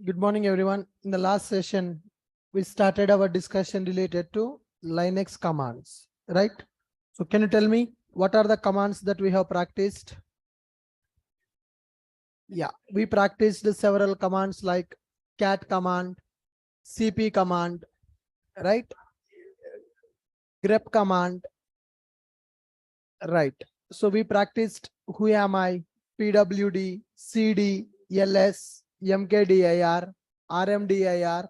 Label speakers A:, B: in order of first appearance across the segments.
A: Good morning, everyone. In the last session, we started our discussion related to Linux commands, right? So can you tell me what are the commands that we have practiced? Yeah, we practiced several commands like cat command, cp command, right? Grep command, right? So we practiced who am I, pwd, cd, ls, mkdir, rmdir,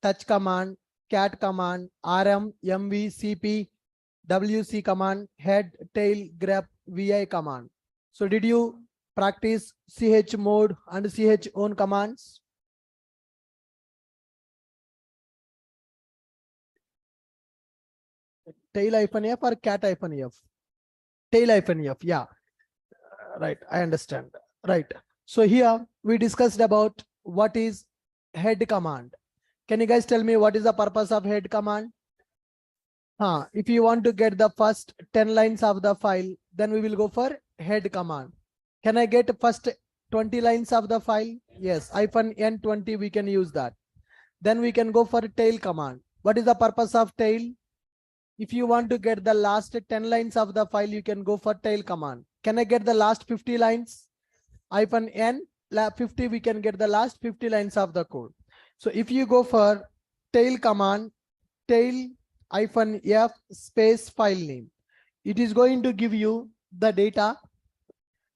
A: touch command, cat command, rm, mv, cp, wc command, head, tail, grep, vi command. So did you practice ch mode and ch own commands? Tail -f or cat -f? Tail -f, yeah. Right, I understand. Right. So here we discussed about what is head command. Can you guys tell me what is the purpose of head command? If you want to get the first 10 lines of the file, then we will go for head command. Can I get first 20 lines of the file? Yes, -n20 we can use that. Then we can go for tail command. What is the purpose of tail? If you want to get the last 10 lines of the file, you can go for tail command. Can I get the last 50 lines? -n 50, we can get the last 50 lines of the code. So if you go for tail command, tail -f space file name, it is going to give you the data.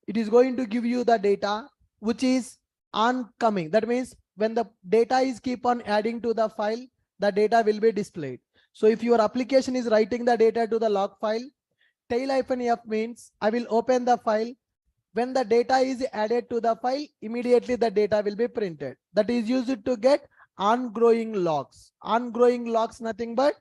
A: It is going to give you the data which is oncoming. That means when the data is keep on adding to the file, the data will be displayed. So if your application is writing the data to the log file, tail -f means I will open the file. When the data is added to the file, immediately the data will be printed. That is used to get ongoing logs. Ongoing logs, nothing but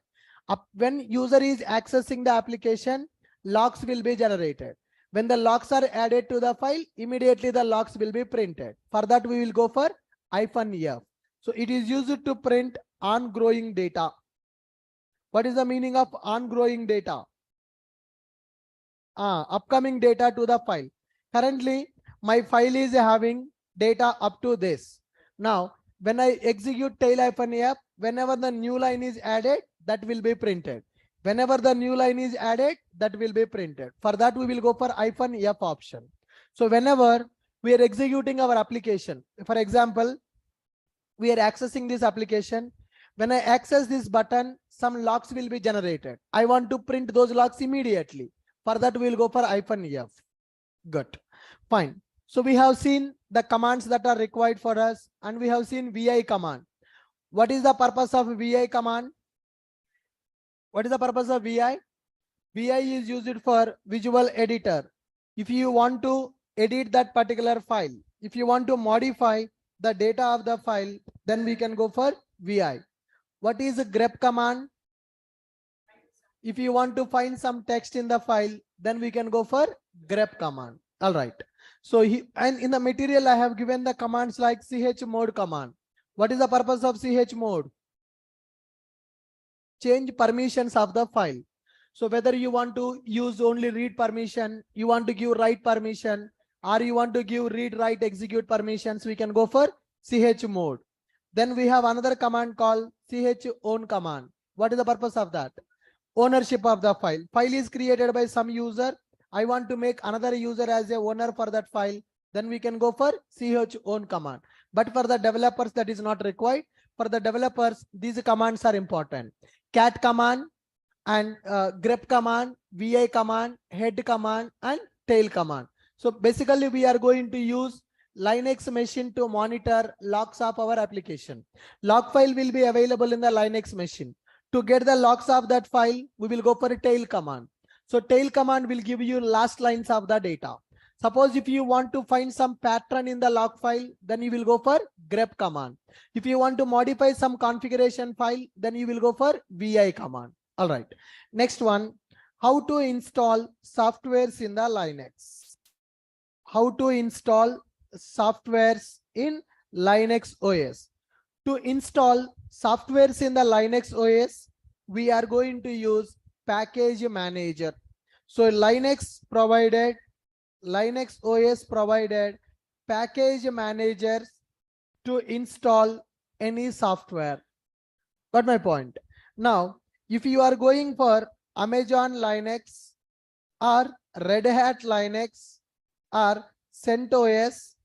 A: when user is accessing the application, logs will be generated. When the logs are added to the file, immediately the logs will be printed. For that, we will go for -f. So it is used to print ongoing data. What is the meaning of ongoing data? Upcoming data to the file. Currently, my file is having data up to this. Now, when I execute tail -f, whenever the new line is added, that will be printed. Whenever the new line is added, that will be printed. For that, we will go for -f option. So whenever we are executing our application, for example, we are accessing this application. When I access this button, some logs will be generated. I want to print those logs immediately. For that, we will go for -f. Good. Fine. So we have seen the commands that are required for us, and we have seen vi command. What is the purpose of vi command? What is the purpose of vi? Vi is used for visual editor. If you want to edit that particular file, if you want to modify the data of the file, then we can go for vi. What is a grep command? If you want to find some text in the file, then we can go for grep command. All right. So and in the material, I have given the commands like ch mode command. What is the purpose of ch mode? Change permissions of the file. So whether you want to use only read permission, you want to give write permission, or you want to give read, write, execute permissions, we can go for ch mode. Then we have another command called ch own command. What is the purpose of that? Ownership of the file. File is created by some user. I want to make another user as a owner for that file. Then we can go for ch own command. But for the developers, that is not required. For the developers, these commands are important. Cat command and grep command, vi command, head command, and tail command. So basically, we are going to use Linux machine to monitor logs of our application. Log file will be available in the Linux machine. To get the logs of that file, we will go for a tail command. So tail command will give you last lines of the data. Suppose if you want to find some pattern in the log file, then you will go for grep command. If you want to modify some configuration file, then you will go for vi command. All right. Next one, how to install softwares in the Linux. How to install softwares in Linux OS. To install softwares in the Linux OS, we are going to use package manager. So Linux OS provided package managers to install any software. Got my point? Now, if you are going for Amazon Linux or Red Hat Linux or CentOS,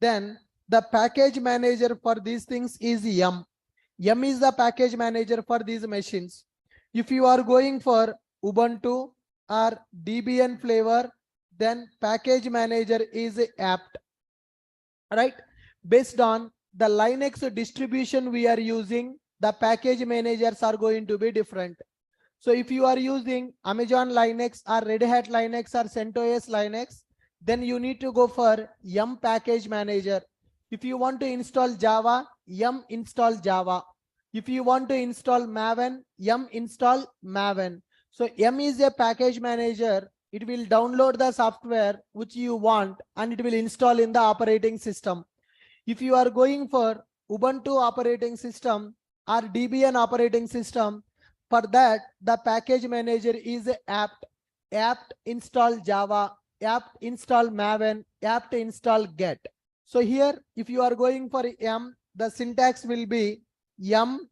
A: then the package manager for these things is yum. Yum is the package manager for these machines. If you are going for Ubuntu or Debian flavor, then package manager is apt. Right? Based on the Linux distribution we are using, the package managers are going to be different. So if you are using Amazon Linux or Red Hat Linux or CentOS Linux, then you need to go for yum package manager. If you want to install Java, yum install Java. If you want to install Maven, yum install Maven. So yum is a package manager. It will download the software which you want and it will install in the operating system. If you are going for Ubuntu operating system or Debian operating system, for that the package manager is apt. Apt install Java, apt install Maven, apt install get. So here, if you are going for yum, the syntax will be yum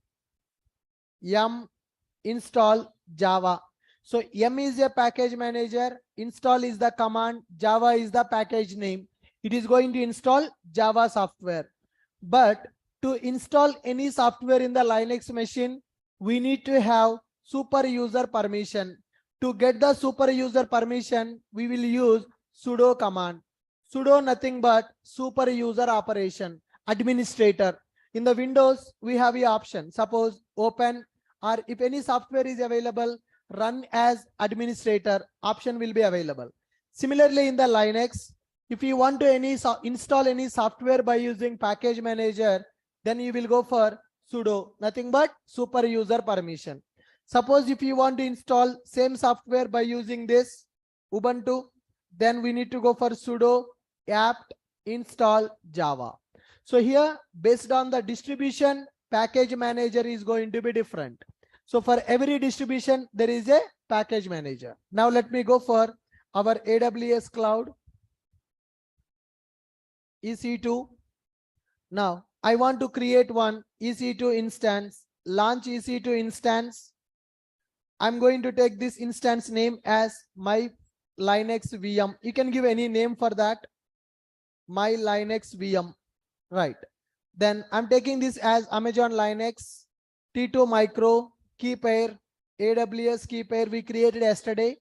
A: install Java. So yum is a package manager, install is the command, Java is the package name. It is going to install Java software. But to install any software in the Linux machine, we need to have super user permission. To get the super user permission, we will use sudo command. Sudo nothing but super user operation, administrator. In the Windows, we have the option. Suppose open, or if any software is available, run as administrator, option will be available. Similarly, in the Linux, if you want to install any software by using package manager, then you will go for sudo, nothing but super user permission. Suppose if you want to install same software by using this Ubuntu, then we need to go for sudo apt install Java. So here, based on the distribution, package manager is going to be different. So for every distribution, there is a package manager. Now let me go for our AWS cloud, EC2. Now I want to create one EC2 instance, launch EC2 instance. I'm going to take this instance name as my Linux VM. You can give any name for that. My Linux VM, right? Then I'm taking this as Amazon Linux, T2 Micro, key pair, AWS key pair we created yesterday.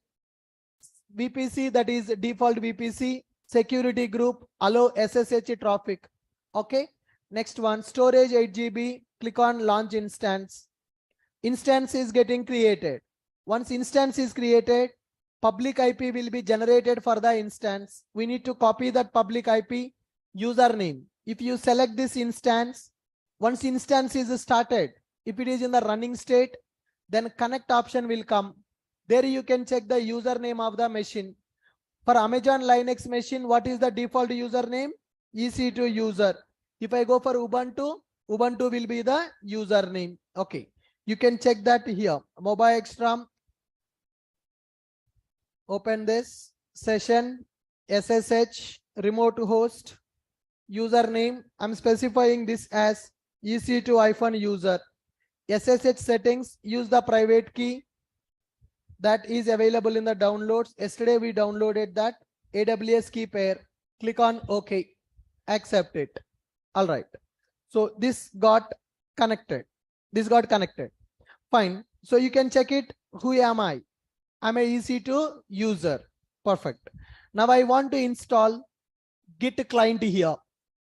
A: VPC, that is default VPC, security group, allow SSH traffic. Okay. Next one, storage 8 GB, click on launch instance. Instance is getting created. Once instance is created, public IP will be generated for the instance. We need to copy that public IP username. If you select this instance, once instance is started, if it is in the running state, then connect option will come. There you can check the username of the machine. For Amazon Linux machine, what is the default username? EC2 user. If I go for Ubuntu, Ubuntu will be the username. Okay. You can check that here. Mobile Extra. Open this session, SSH, remote host, username. I'm specifying this as EC2-user. SSH settings, use the private key that is available in the downloads. Yesterday we downloaded that AWS key pair. Click on OK, accept it. All right. So this got connected. This got connected. Fine. So you can check it. Who am I? I'm a EC2 user. Perfect. Now I want to install Git client here.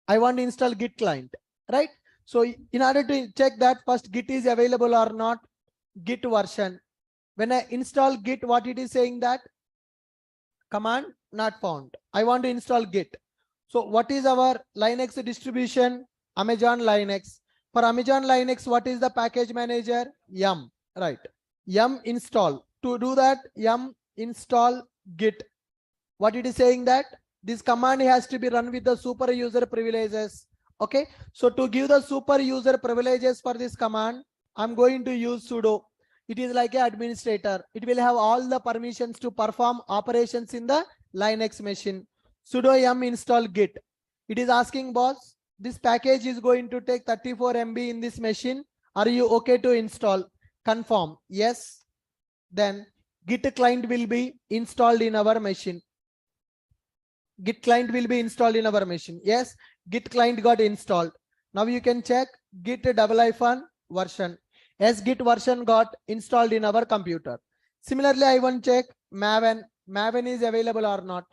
A: I want to install Git client, right? So in order to check that, first Git is available or not, Git version. When I install Git, what it is saying that? Command not found. I want to install Git. So what is our Linux distribution? Amazon Linux. For Amazon Linux, what is the package manager? Yum, right? Yum install. To do that, yum install Git. What it is saying that? This command has to be run with the super user privileges. Okay. So to give the super user privileges for this command, I'm going to use sudo. It is like an administrator. It will have all the permissions to perform operations in the Linux machine. Sudo yum install Git. It is asking, boss, this package is going to take 34 MB in this machine. Are you okay to install? Confirm. Yes. Then Git client will be installed in our machine. Git client will be installed in our machine. Yes, Git client got installed. Now you can check Git -version. Yes, Git version got installed in our computer. Similarly, I want to check Maven. Maven is available or not.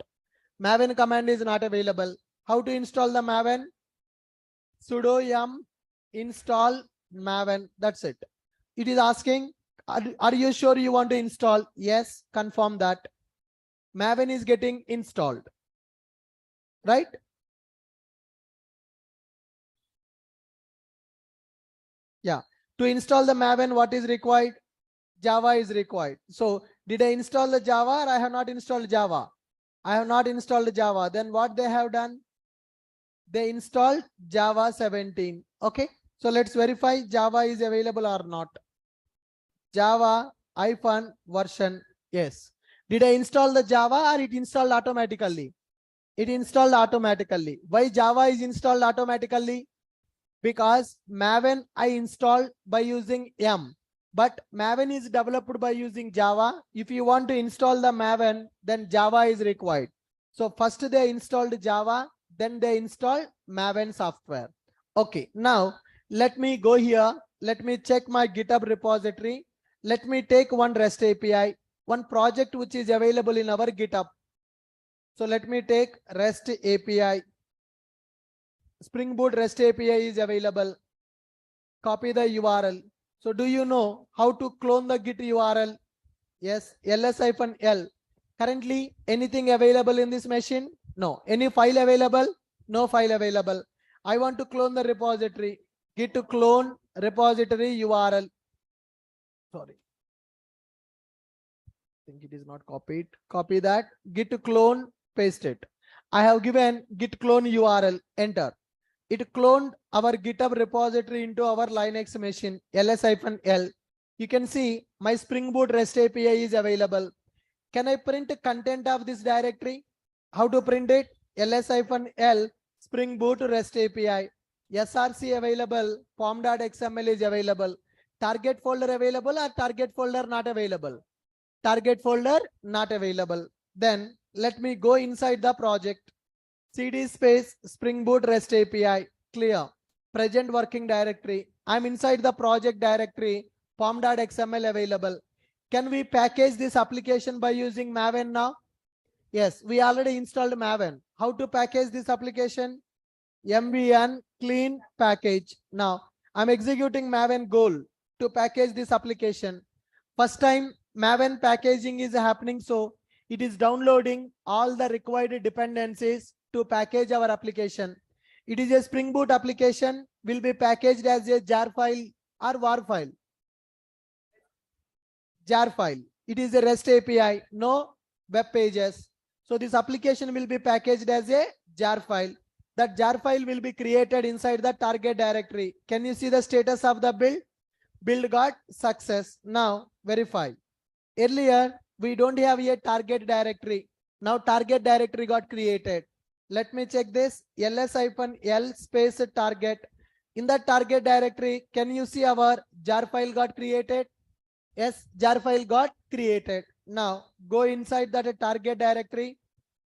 A: Maven command is not available. How to install the Maven? Sudo yum install Maven. That's it. It is asking, are you sure you want to install? Yes, confirm that. Maven is getting installed. Right? Yeah. To install the Maven, what is required? Java is required. So did I install the Java or I have not installed Java? I have not installed Java. Then what they have done? They installed Java 17. Okay. So let's verify Java is available or not. Java -version. Yes. Did I install the Java or it installed automatically? It installed automatically. Why Java is installed automatically? Because Maven I installed by using yum. But Maven is developed by using Java. If you want to install the Maven, then Java is required. So first they installed Java, then they installed Maven software. Okay, now let me go here. Let me check my GitHub repository. Let me take one REST API, one project which is available in our GitHub. So let me take REST API. Spring Boot REST API is available. Copy the URL. So do you know how to clone the Git URL? Yes, ls-l. Currently, anything available in this machine? No. Any file available? No file available. I want to clone the repository. Git to clone repository URL. Sorry. I think it is not copied. Copy that. Git to clone, paste it. I have given git clone URL. Enter. It cloned our GitHub repository into our Linux machine, ls-l. You can see my Spring Boot REST API is available. Can I print the content of this directory? How to print it? ls-l Spring Boot REST API. SRC available, pom.xml is available. Target folder available or target folder not available? Target folder not available. Then let me go inside the project. cd space Spring Boot REST API, clear. Present working directory. I'm inside the project directory, pom.xml available. Can we package this application by using Maven now? Yes, we already installed Maven. How to package this application? MVN clean package. Now, I'm executing Maven goal to package this application. First time Maven packaging is happening, so it is downloading all the required dependencies to package our application. It is a Spring Boot application, will be packaged as a jar file or war file. Jar file. It is a REST API, no web pages. So this application will be packaged as a jar file. That jar file will be created inside the target directory. Can you see the status of the build? Build got success. Now verify. Earlier, we don't have a target directory. Now target directory got created. Let me check this. ls-l space target. In the target directory, can you see our jar file got created? Yes, jar file got created. Now go inside that target directory.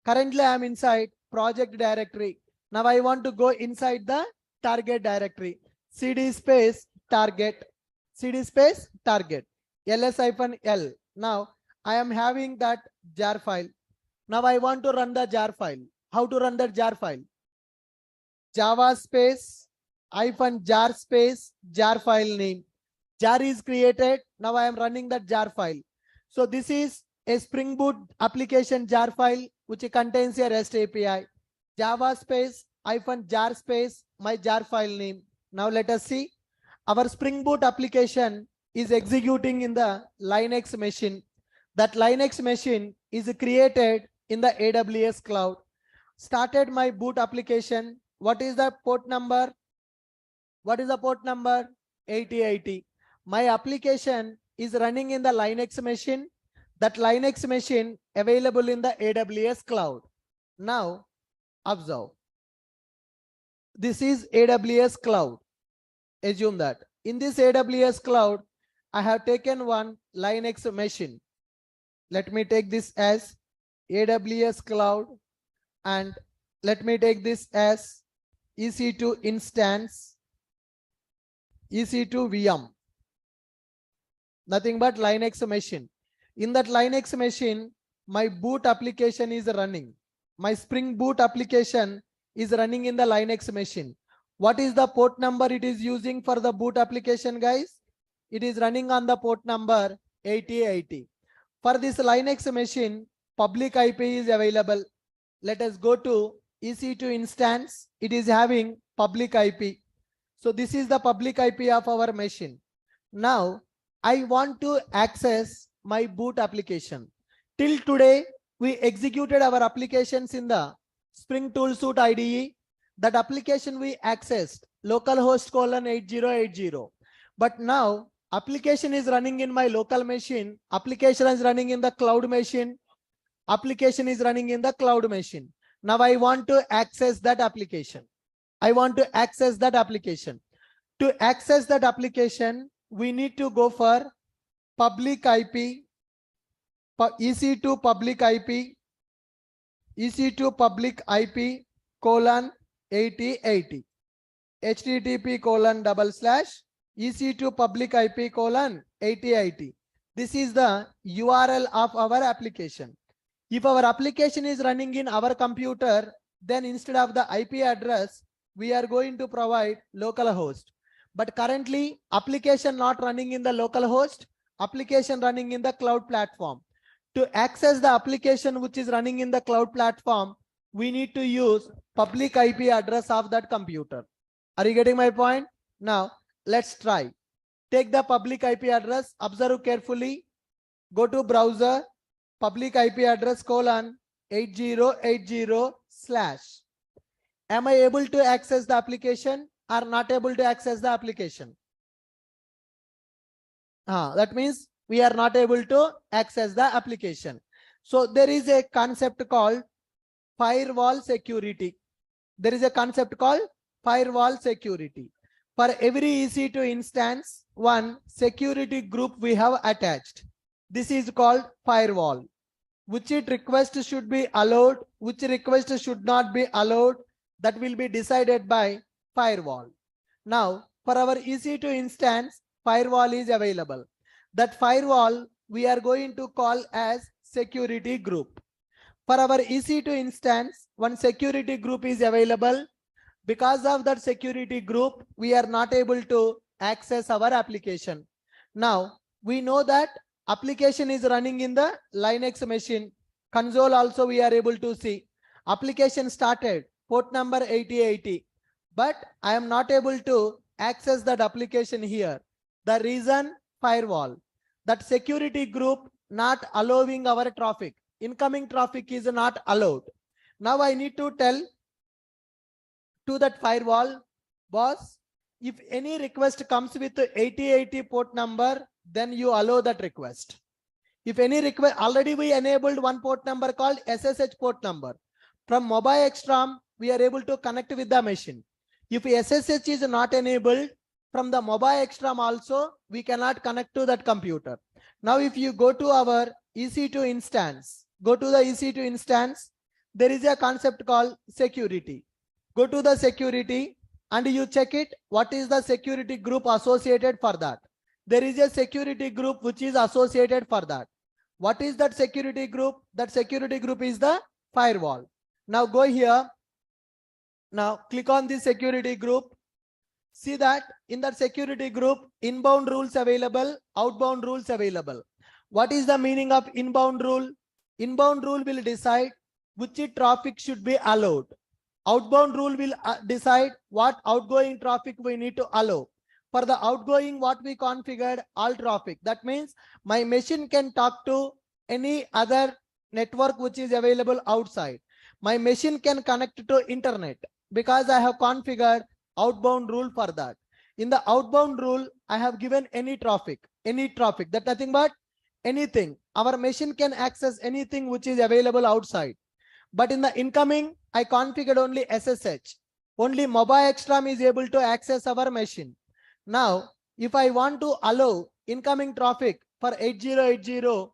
A: Currently, I am inside project directory. Now I want to go inside the target directory. cd space target. cd space target. ls-l. Now I am having that jar file. Now I want to run the jar file. How to run that jar file? Java space -jar space jar file name. Jar is created. Now I am running that jar file. So this is a Spring Boot application jar file which contains a REST API. Java space -jar space my jar file name. Now let us see. Our Spring Boot application is executing in the Linux machine. That Linux machine is created in the AWS cloud. Started my boot application. What is the port number? What is the port number? 8080. My application is running in the Linux machine. That Linux machine available in the AWS cloud. Now observe. this is AWS cloud. Assume that in this AWS cloud, I have taken one Linux machine. Let me take this as AWS cloud, and let me take this as EC2 instance, EC2 VM, nothing but Linux machine. In that Linux machine, my boot application is running. My Spring Boot application is running in the Linux machine. What is the port number it is using for the boot application, guys? It is running on the port number 8080. For this Linux machine, public IP is available. Let us go to EC2 instance. It is having public IP. So this is the public IP of our machine. Now I want to access my boot application. Till today, we executed our applications in the Spring Tool Suite IDE. That application we accessed localhost colon 8080. But now application is running in my local machine. Application is running in the cloud machine. Application is running in the cloud machine. Now I want to access that application. I want to access that application. To access that application, we need to go for public IP, EC2 public IP, EC2 public IP colon 8080, HTTP colon / EC2 public IP colon 8080. This is the URL of our application. If our application is running in our computer, then instead of the IP address, we are going to provide localhost. But currently, application not running in the localhost, application running in the cloud platform. To access the application which is running in the cloud platform, we need to use public IP address of that computer. Are you getting my point? Now, let's try. Take the public IP address, observe carefully, go to browser, public IP address colon 8080 / Am I able to access the application or not able to access the application? That means we are not able to access the application. So there is a concept called firewall security. There is a concept called firewall security. For every EC2 instance, one security group we have attached. This is called firewall. Which request should be allowed, which request should not be allowed, that will be decided by firewall. Now, for our EC2 instance, firewall is available. That firewall we are going to call as security group. For our EC2 instance, one security group is available. Because of that security group, we are not able to access our application. Now, we know that application is running in the Linux machine. Console also we are able to see. Application started, port number 8080. But I am not able to access that application here. The reason, firewall. That security group not allowing our traffic. Incoming traffic is not allowed. Now I need to tell to that firewall, boss, if any request comes with 8080 port number, then you allow that request. If any request, already we enabled one port number called SSH port number. From mobile extram, we are able to connect with the machine. If SSH is not enabled, from the mobile extram also, we cannot connect to that computer. Now, if you go to our EC2 instance, go to the EC2 instance, there is a concept called security. Go to the security and you check it. What is the security group associated for that? There is a security group which is associated for that. What is that security group? That security group is the firewall. Now go here. Now click on this security group. See that in that security group, inbound rules available, outbound rules available. What is the meaning of inbound rule? Inbound rule will decide which traffic should be allowed. Outbound rule will decide what outgoing traffic we need to allow. For the outgoing, what we configured, all traffic. That means my machine can talk to any other network which is available outside. My machine can connect to internet because I have configured outbound rule for that. In the outbound rule, I have given any traffic, that nothing but anything. Our machine can access anything which is available outside. But in the incoming, I configured only SSH. Only mobile extram is able to access our machine. Now, if I want to allow incoming traffic for 8080,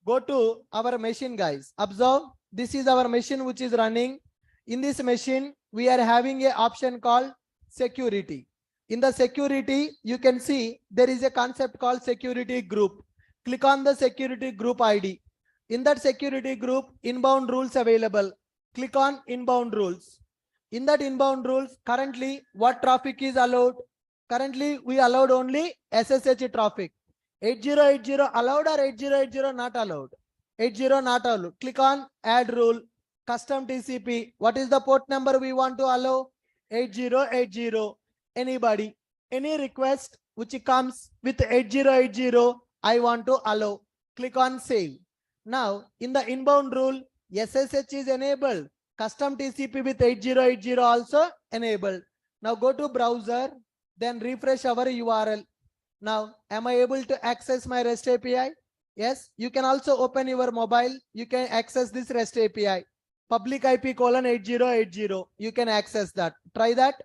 A: go to our machine, guys. Observe, this is our machine which is running. In this machine, we are having an option called security. In the security, you can see there is a concept called security group. Click on the security group ID. In that security group, inbound rules available. Click on inbound rules. In that inbound rules, currently what traffic is allowed? Currently we allowed only SSH traffic. 8080 allowed or 8080 not allowed? 80 not allowed. Click on add rule, custom TCP. What is the port number we want to allow? 8080. Anybody, any request which comes with 8080, I want to allow. Click on save. Now in the inbound rule, SSH is enabled. Custom TCP with 8080 also enabled. Now go to browser, then refresh our URL. Now, am I able to access my REST API? Yes, you can also open your mobile. You can access this REST API. Public IP colon 8080. You can access that. Try that.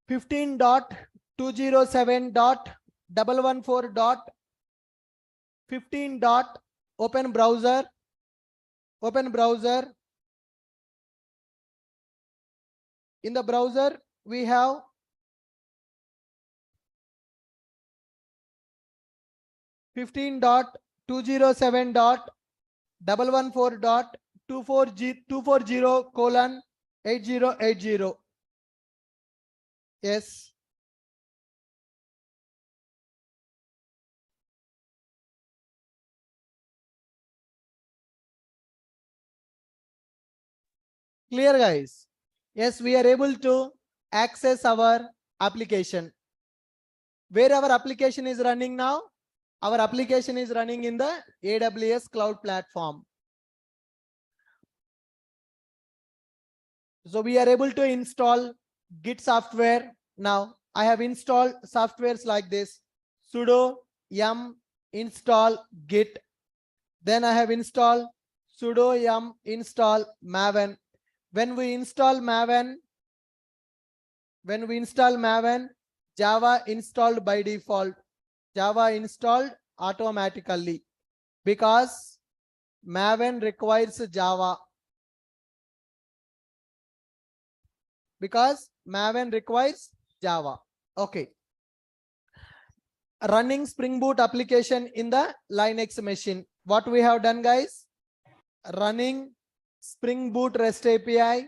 A: 15.207.114.15. Open browser. Open browser. In the browser, we have (207.114.240:8080). Yes. Clear, guys? Yes, we are able to access our application. Where our application is running now? Our application is running in the AWS cloud platform. So we are able to install Git software. Now I have installed softwares like this: sudo yum install git. Then I have installed sudo yum install maven. When we install maven, Java installed by default. Java installed automatically because maven requires Java. Okay. Running Spring Boot application in the Linux machine. What we have done, guys? Running Spring Boot REST API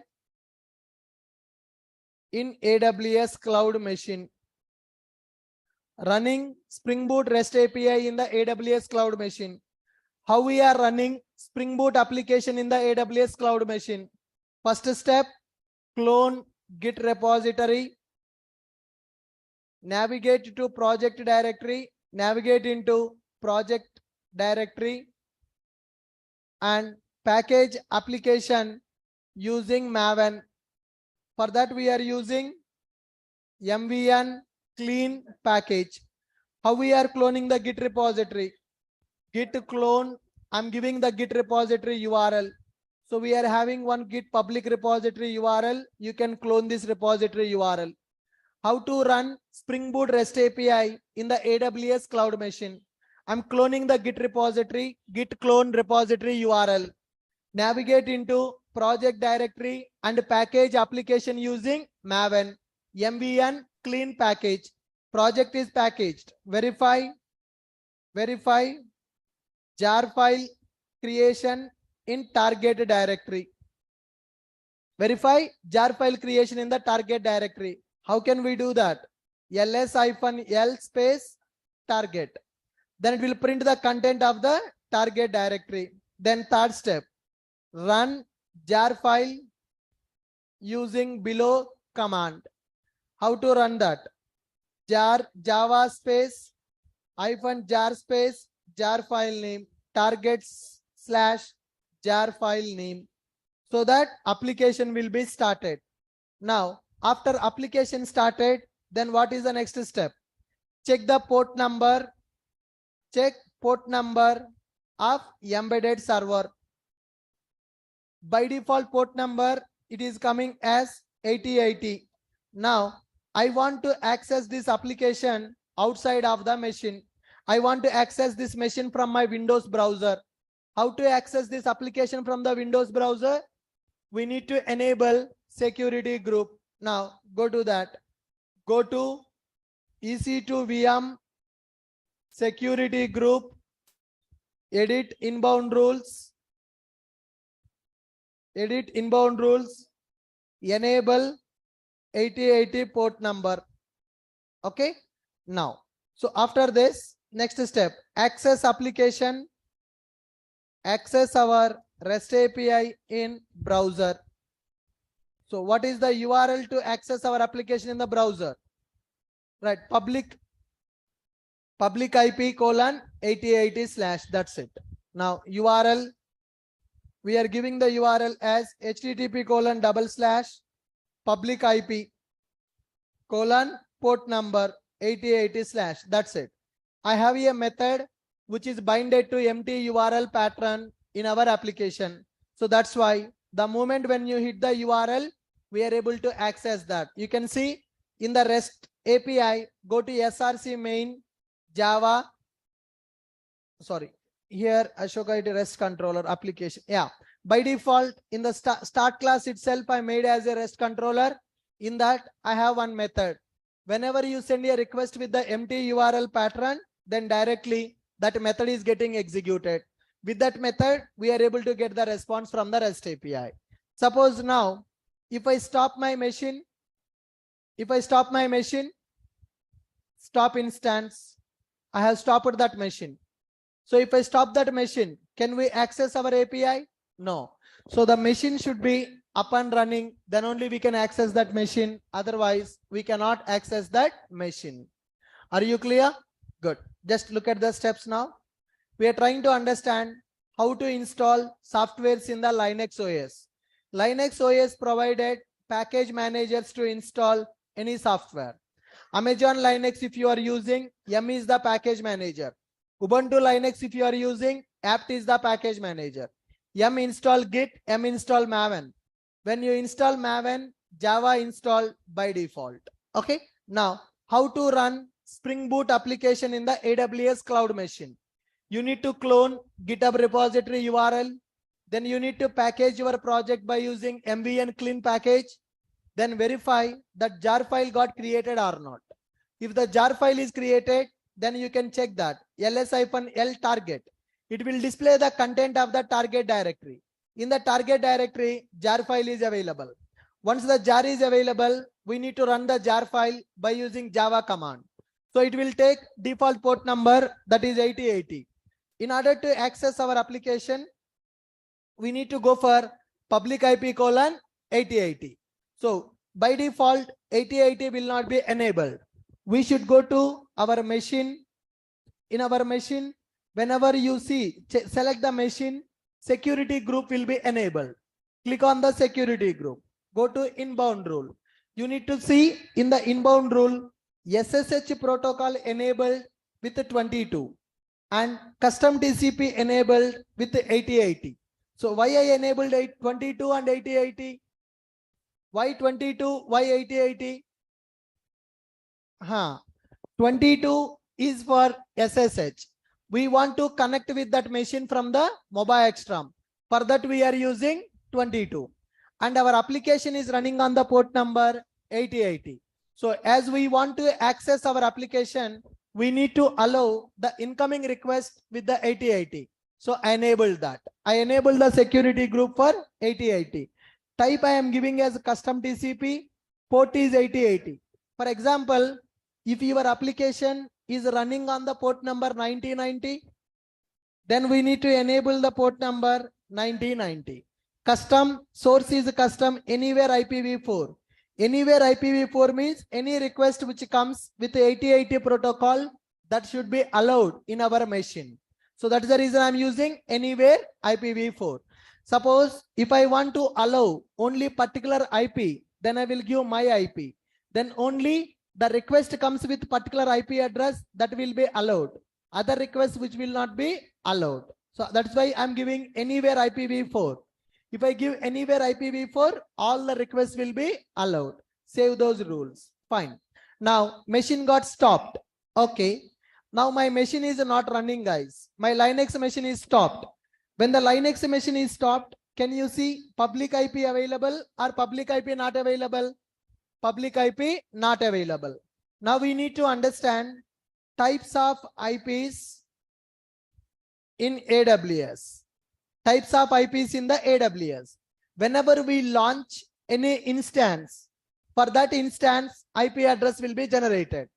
A: in AWS cloud machine. Running Spring Boot REST API in the AWS cloud machine. How we are running Spring Boot application in the AWS cloud machine? First step, clone Git repository. Navigate to project directory. Navigate into project directory and package application using maven. For that we are using mvn clean package. How we are cloning the Git repository? Git clone. I'm giving the Git repository URL. So we are having one Git public repository URL. You can clone this repository URL. How to run Spring Boot REST API in the AWS cloud machine? I'm cloning the Git repository, Git clone repository URL. Navigate into project directory and package application using maven. mvn clean package. Project is packaged. Verify jar file creation in target directory. Verify jar file creation in the target directory. How can we do that? ls-l space target. Then it will print the content of the target directory. Then third step, run jar file using below command. How to run that? Java space -jar space jar file name targets/jar file name, so that application will be started. Now after application started, then what is the next step? Check the port number. Check port number of embedded server. By default port number, it is coming as 8080. Now I want to access this application outside of the machine. I want to access this machine from my Windows browser. How to access this application from the Windows browser? We need to enable security group. Now go to that. Go to EC2 VM security group, edit inbound rules, enable 8080 port number. Okay. Now, so after this, next step, access application, access our REST API in browser. So what is the URL to access our application in the browser? Right, public IP colon 8080 / that's it. Now URL, we are giving the URL as http colon / public IP colon port number 8080 / that's it. I have a method which is binded to empty URL pattern in our application. So that's why the moment when you hit the URL, we are able to access that. You can see in the REST API, go to src main Java. Sorry, here Ashok IT REST controller application. Yeah, by default in the start class itself, I made as a REST controller. In that, I have one method. Whenever you send a request with the empty URL pattern, then directly that method is getting executed. With that method, we are able to get the response from the REST API. Suppose now, if I stop my machine, stop instance, I have stopped that machine. So if I stop that machine, can we access our API? No. So the machine should be up and running, then only we can access that machine. Otherwise, we cannot access that machine. Are you clear? Good. Just look at the steps now. We are trying to understand how to install softwares in the Linux OS. Linux OS provided package managers to install any software. Amazon Linux, if you are using, Yum is the package manager. Ubuntu Linux, if you are using, apt is the package manager. Yum install Git, Yum install Maven. When you install Maven, Java install by default. Okay. Now, how to run Spring Boot application in the AWS cloud machine? You need to clone GitHub repository URL. Then you need to package your project by using MVN clean package. Then verify that jar file got created or not. If the jar file is created, then you can check that ls-l target. It will display the content of the target directory. In the target directory, jar file is available. Once the jar is available, we need to run the jar file by using Java command. So it will take default port number, that is 8080. In order to access our application, we need to go for public IP colon 8080. So by default, 8080 will not be enabled. We should go to our machine. In our machine, whenever you see, select the machine, security group will be enabled. Click on the security group. Go to inbound rule. You need to see in the inbound rule, SSH protocol enabled with 22 and custom TCP enabled with 8080. So why I enabled 22 and 8080? Why 22? Why 8080? 22 is for SSH. We want to connect with that machine from the mobile extreme. For that we are using 22. And our application is running on the port number 8080. So as we want to access our application, we need to allow the incoming request with the 8080. So I enabled that. I enabled the security group for 8080. Type I am giving as custom TCP, port is 8080. For example, if your application is running on the port number 9090, then we need to enable the port number 9090. Custom source is custom anywhere IPv4. Anywhere IPv4 means any request which comes with 8080 protocol that should be allowed in our machine. So that is the reason I'm using anywhere IPv4. Suppose if I want to allow only particular IP, then I will give my IP. Then only the request comes with particular IP address that will be allowed. Other requests which will not be allowed. So that's why I'm giving anywhere IPv4. If I give anywhere IPv4, all the requests will be allowed. Save those rules. Fine. Now machine got stopped. Okay. Now my machine is not running, guys. My Linux machine is stopped. When the Linux machine is stopped, can you see public IP available or public IP not available? Public IP not available. Now we need to understand types of IPs in AWS. Types of IPs in the AWS. Whenever we launch any instance, for that instance, IP address will be generated.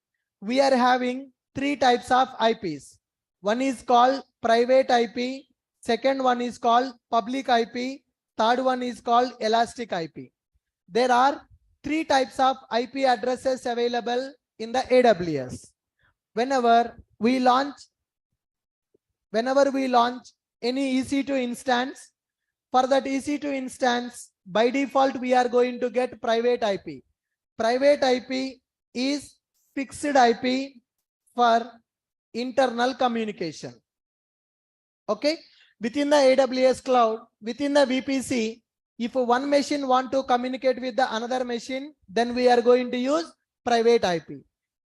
A: We are having three types of IPs. One is called private IP. Second one is called public IP. Third one is called elastic IP. There are three types of IP addresses available in the AWS. Whenever we launch any EC2 instance, for that EC2 instance, by default, we are going to get private IP. Private IP is fixed IP for internal communication. Okay. Within the AWS cloud, within the VPC, if one machine want to communicate with the another machine, then we are going to use private IP.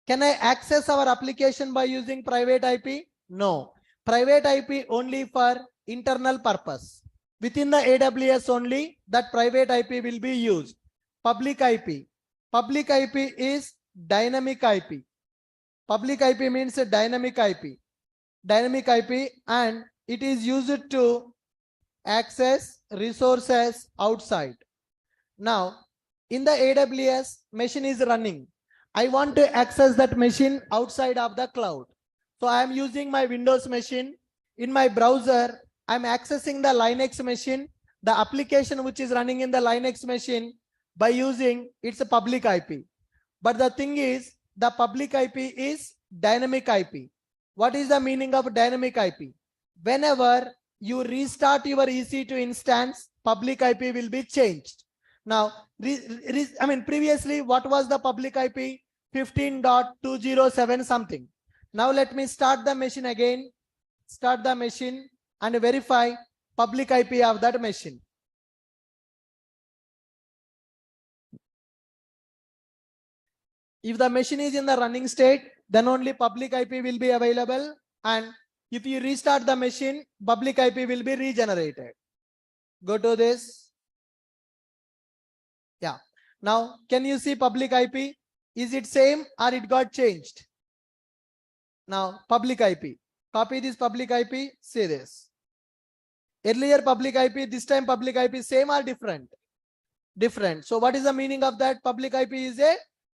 A: Can I access our application by using private IP? No. Private IP only for internal purpose. Within the AWS only, that private IP will be used. Public IP. Public IP is dynamic IP. Public IP means a dynamic IP. Dynamic IP, and it is used to access resources outside. Now, in the AWS, machine is running. I want to access that machine outside of the cloud. So I am using my Windows machine. In my browser, I'm accessing the Linux machine, the application which is running in the Linux machine by using its public IP. But the thing is, the public IP is dynamic IP. What is the meaning of dynamic IP? Whenever you restart your EC2 instance, public IP will be changed. Now, previously, what was the public IP? 15.207 something. Now let me start the machine again. Start the machine and verify public IP of that machine. If the machine is in the running state, then only public IP will be available, and if you restart the machine, public IP will be regenerated. Go to this. Yeah. Now, can you see public IP? Is it same or it got changed? Now, public IP. Copy this public IP. See this. Earlier public IP, this time public IP, same or different? Different. So what is the meaning of that? Public IP is a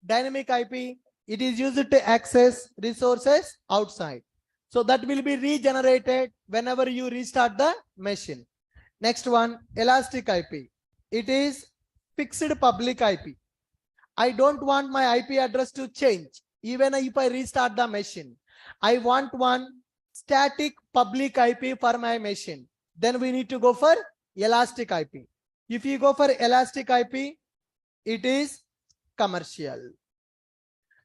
A: dynamic IP. It is used to access resources outside. So that will be regenerated whenever you restart the machine. Next one, elastic IP. It is fixed public IP. I don't want my IP address to change even if I restart the machine. I want one static public IP for my machine. Then we need to go for elastic IP. If you go for elastic IP, it is commercial.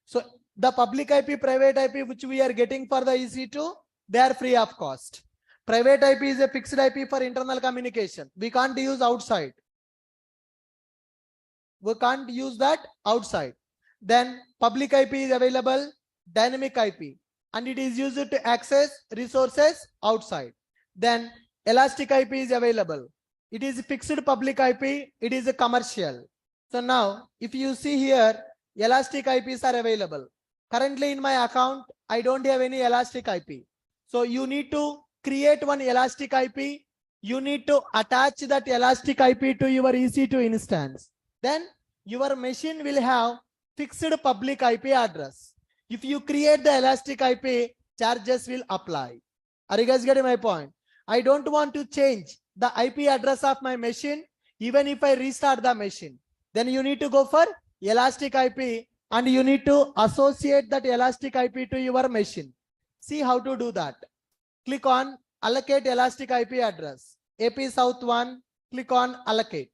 A: So the public IP, private IP, which we are getting for the EC2, they are free of cost. Private IP is a fixed IP for internal communication. We can't use outside. We can't use that outside. Then public IP is available, dynamic IP, and it is used to access resources outside. Then elastic IP is available. It is fixed public IP. It is a commercial. So now, if you see here, elastic IPs are available. Currently in my account, I don't have any elastic IP. So you need to create one elastic IP. You need to attach that elastic IP to your EC2 instance. Then your machine will have fixed public IP address. If you create the elastic IP, charges will apply. Are you guys getting my point? I don't want to change the IP address of my machine even if I restart the machine. Then you need to go for elastic IP and you need to associate that elastic IP to your machine. See how to do that. Click on allocate elastic IP address. AP South 1, click on allocate.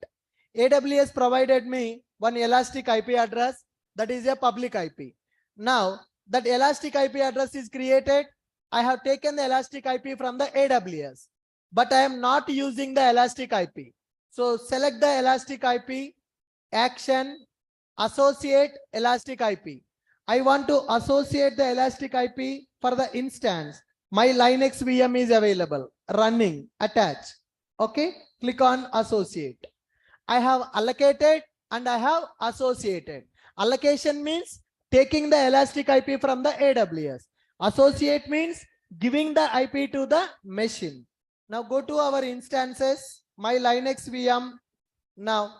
A: AWS provided me one elastic IP address, that is a public IP. Now that elastic IP address is created. I have taken the elastic IP from the AWS, but I am not using the elastic IP. So select the elastic IP, action, associate elastic IP. I want to associate the elastic IP for the instance. My Linux VM is available, running, attach. Okay, click on associate. I have allocated and I have associated. Allocation means taking the elastic IP from the AWS. Associate means giving the IP to the machine. Now go to our instances, my Linux VM. Now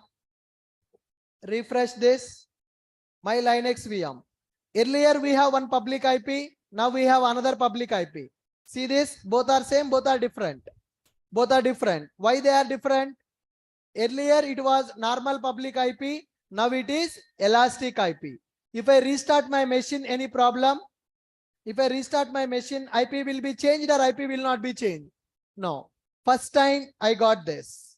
A: refresh this, my Linux VM. Earlier we have one public IP. Now we have another public IP. See this, both are same, both are different. Both are different. Why they are different? Earlier it was normal public IP. Now it is elastic IP. If I restart my machine, any problem? If I restart my machine, IP will be changed or IP will not be changed? No. First time I got this.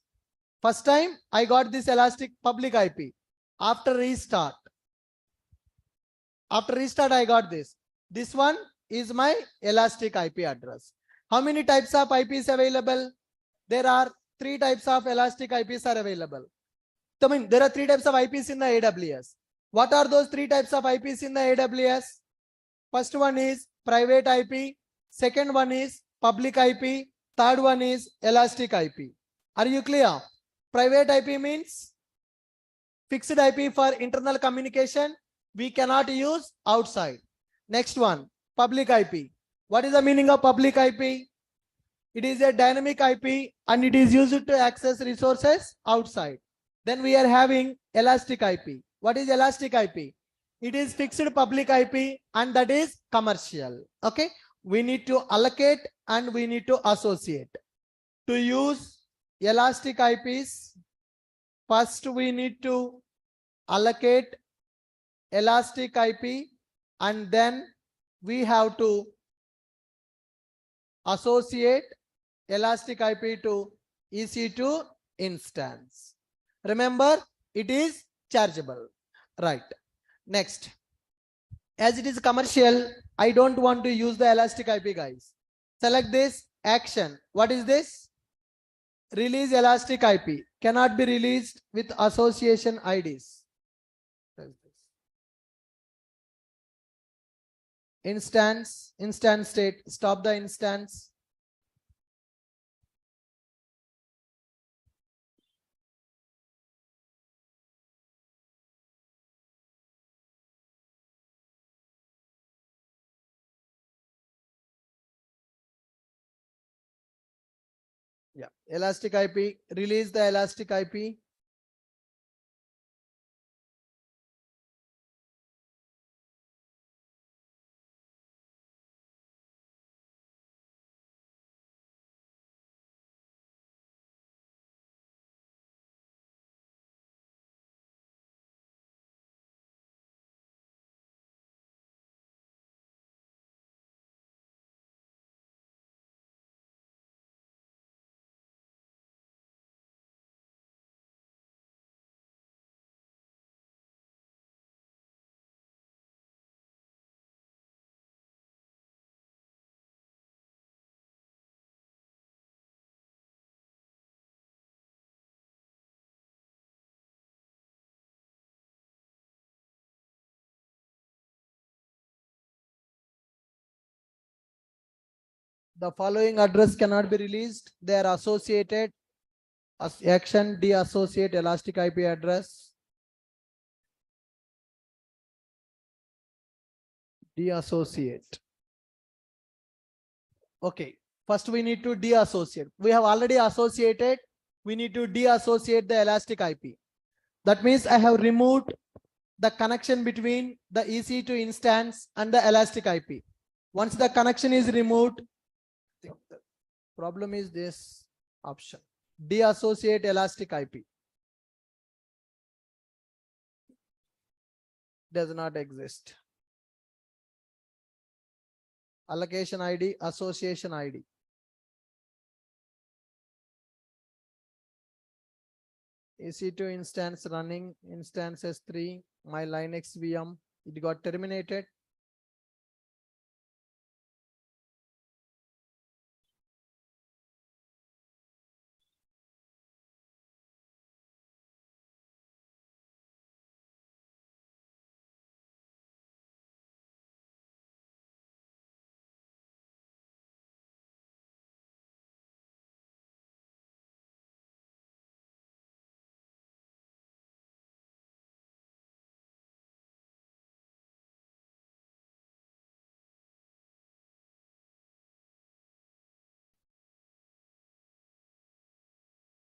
A: First time I got this elastic public IP. After restart I got this. This one is my elastic IP address. How many types of IPs available? There are 3 types of elastic IPs are available. I mean, there are 3 types of IPs in the AWS. What are those 3 types of IPs in the AWS? First one is private IP. Second one is public IP. Third one is elastic IP. Are you clear? Private IP means fixed IP for internal communication. We cannot use outside. Next one, public IP. What is the meaning of public IP? It is a dynamic IP and it is used to access resources outside. Then we are having elastic IP. What is elastic IP? It is fixed public IP and that is commercial. Okay. We need to allocate and we need to associate. To use elastic IPs, first we need to allocate elastic IP and then we have to associate elastic IP to EC2 instance. Remember, it is chargeable. Right. Next, as it is commercial, I don't want to use the elastic IP, guys. Select this action. What is this? Release elastic IP. Cannot be released with association IDs. Instance state. Stop the instance. Yeah, elastic IP, release the elastic IP. The following address cannot be released. They are associated. Action deassociate elastic IP address. Deassociate. Okay. First we need to deassociate. We have already associated. We need to deassociate the elastic IP. That means I have removed the connection between the EC2 instance and the elastic IP. Once the connection is removed, the problem is this option. Deassociate elastic IP. Does not exist. Allocation ID, association ID. EC2 instance running, instances 3, my Linux VM, it got terminated.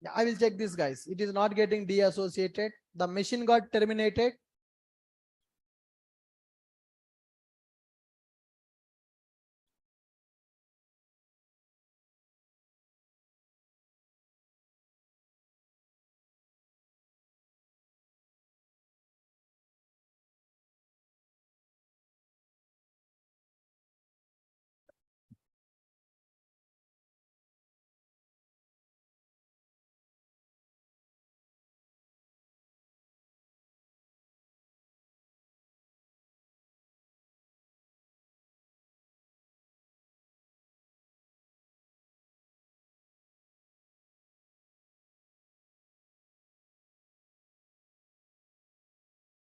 A: Yeah, I will check this, guys. It is not getting deassociated. The machine got terminated.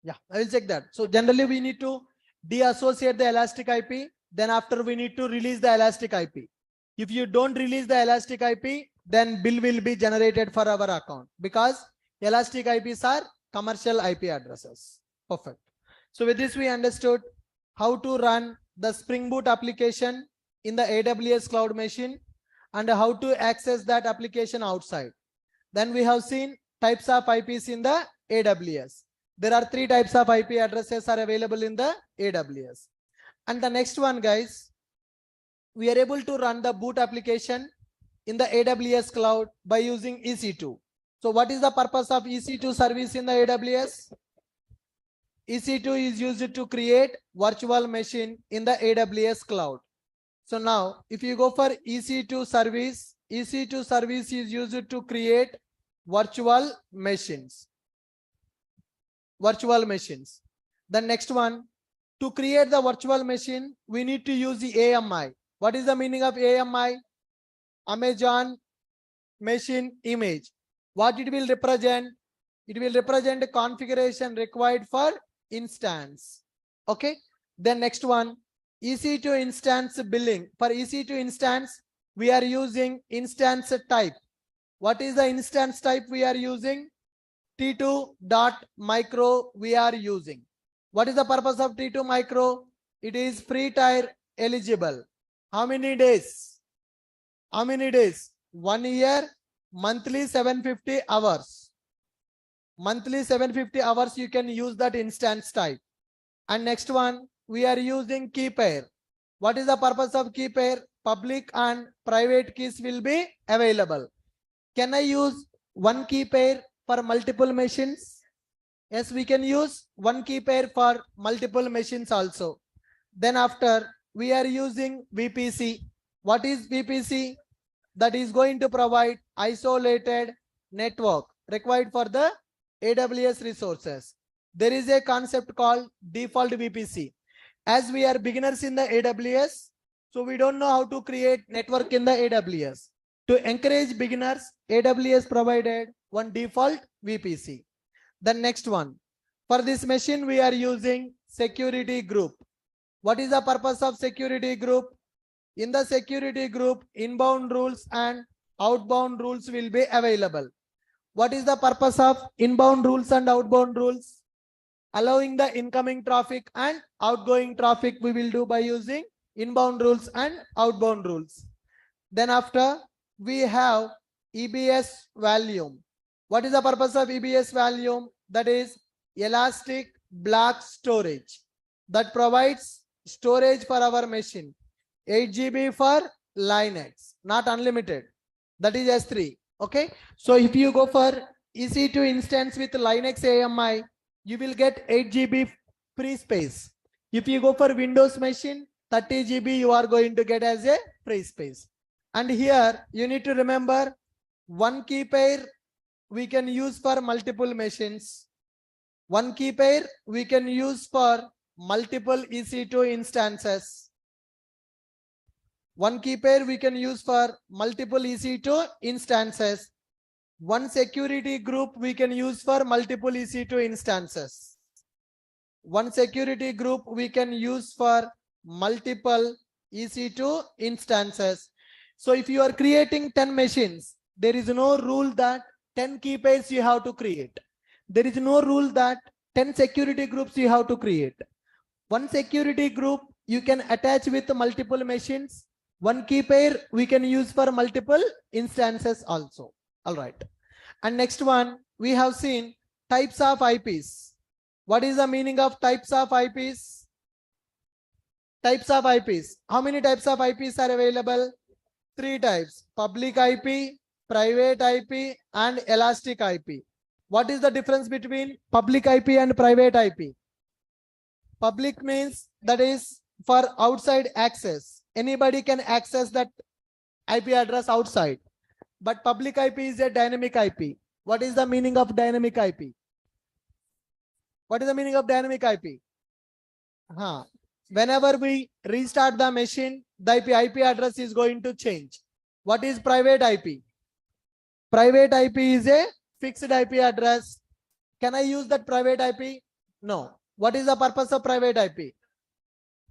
A: Yeah, I will check that. So generally we need to deassociate the elastic IP. Then after we need to release the elastic IP. If you don't release the elastic IP, then bill will be generated for our account because elastic IPs are commercial IP addresses. Perfect. So with this, we understood how to run the Spring Boot application in the AWS cloud machine and how to access that application outside. Then we have seen types of IPs in the AWS. There are 3 types of IP addresses are available in the AWS. And the next one, guys, we are able to run the boot application in the AWS cloud by using EC2. So what is the purpose of EC2 service in the AWS? EC2 is used to create virtual machine in the AWS cloud. So now if you go for EC2 service is used to create virtual machines. The next one, to create the virtual machine, we need to use the AMI. What is the meaning of AMI? Amazon machine image. What it will represent? It will represent the configuration required for instance. Okay. Then next one, EC2 instance billing. For EC2 instance, we are using instance type. What is the instance type we are using? T2.micro we are using. What is the purpose of T2 micro? It is free tier eligible. How many days? 1 year, monthly 750 hours. Monthly 750 hours you can use that instance type. And next one, we are using key pair. What is the purpose of key pair? Public and private keys will be available. Can I use one key pair for multiple machines? Yes, we can use one key pair for multiple machines also. Then after, we are using VPC. What is VPC? That is going to provide isolated network required for the AWS resources. There is a concept called default VPC. As we are beginners in the AWS, so we don't know how to create network in the AWS. To encourage beginners, AWS provided one default VPC. The next one, for this machine we are using security group. What is the purpose of security group? In the security group, inbound rules and outbound rules will be available. What is the purpose of inbound rules and outbound rules? Allowing the incoming traffic and outgoing traffic we will do by using inbound rules and outbound rules. Then after, we have EBS volume. What is the purpose of EBS volume? That is elastic block storage that provides storage for our machine. 8 GB for Linux, not unlimited. That is S3. Okay. So if you go for EC2 instance with Linux AMI, you will get 8 GB free space. If you go for Windows machine, 30 GB you are going to get as a free space. And here you need to remember, one key pair we can use for multiple machines. One key pair we can use for multiple EC2 instances. One key pair we can use for multiple EC2 instances. One security group we can use for multiple EC2 instances. One security group we can use for multiple EC2 instances. So if you are creating 10 machines, there is no rule that 10 key pairs you have to create. There is no rule that 10 security groups you have to create. One security group you can attach with multiple machines. One key pair we can use for multiple instances also. All right. And next one, we have seen types of IPs. What is the meaning of types of IPs? Types of IPs. How many types of IPs are available? 3 types: public IP, private IP, and elastic IP. What is the difference between public IP and private IP? Public means that is for outside access. Anybody can access that IP address outside. But public IP is a dynamic IP. What is the meaning of dynamic IP? What is the meaning of dynamic IP? Whenever we restart the machine, the IP address is going to change. What is private IP? Private IP is a fixed IP address. Can I use that private IP? No. What is the purpose of private IP?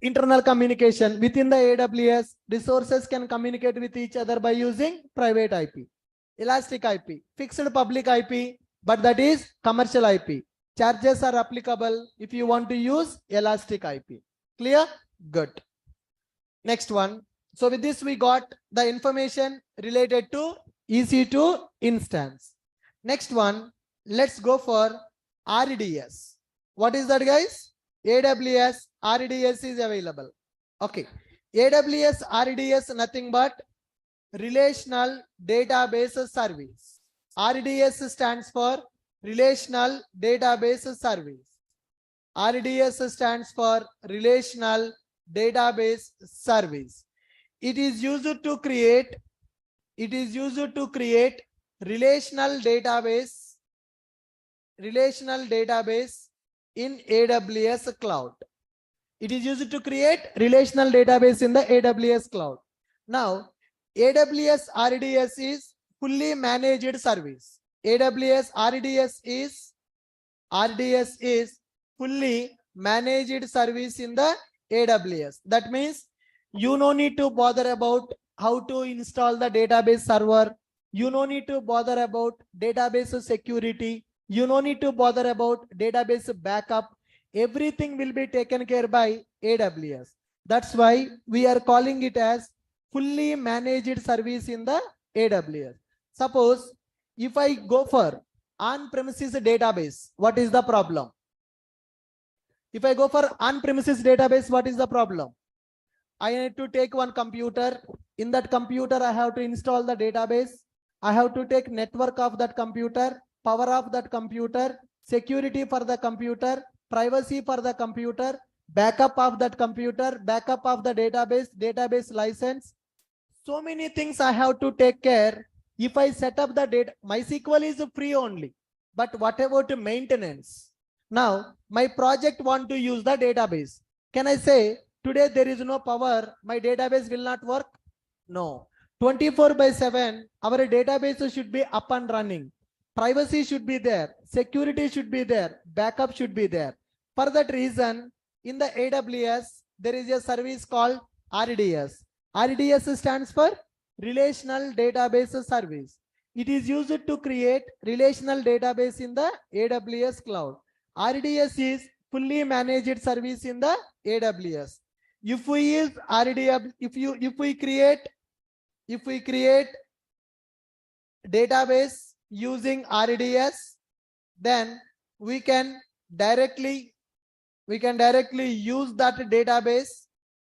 A: Internal communication. Within the AWS, resources can communicate with each other by using private IP. Elastic IP, fixed public IP, but that is commercial IP. Charges are applicable if you want to use elastic IP. Clear? Good. Next one. So with this, we got the information related to EC2 instance. Next one, let's go for RDS. What is that, guys? AWS RDS is available. Okay. AWS RDS nothing but Relational Database Service. RDS stands for Relational Database Service. RDS stands for Relational Database Service. It is used to create relational database in AWS cloud. It is used to create relational database in the AWS cloud. Now, AWS RDS is fully managed service. AWS RDS is fully managed service in the AWS. That means you no need to bother about how to install the database server. You no need to bother about database security. You no need to bother about database backup. Everything will be taken care by AWS. That's why we are calling it as fully managed service in the AWS. Suppose if I go for on-premises database, what is the problem? If I go for on-premises database, what is the problem? I need to take one computer. In that computer, I have to install the database. I have to take network of that computer, power of that computer, security for the computer, privacy for the computer, backup of that computer, backup of the database license. So many things I have to take care. If I set up the data, MySQL is free only. But what about maintenance? Now, my project want to use the database. Can I say, today there is no power, my database will not work? No. 24/7, our database should be up and running. Privacy should be there. Security should be there. Backup should be there. For that reason, in the AWS, there is a service called RDS. RDS stands for Relational Database Service. It is used to create relational database in the AWS cloud. RDS is fully managed service in the AWS. If we use RDS, if we create database using RDS, then we can directly use that database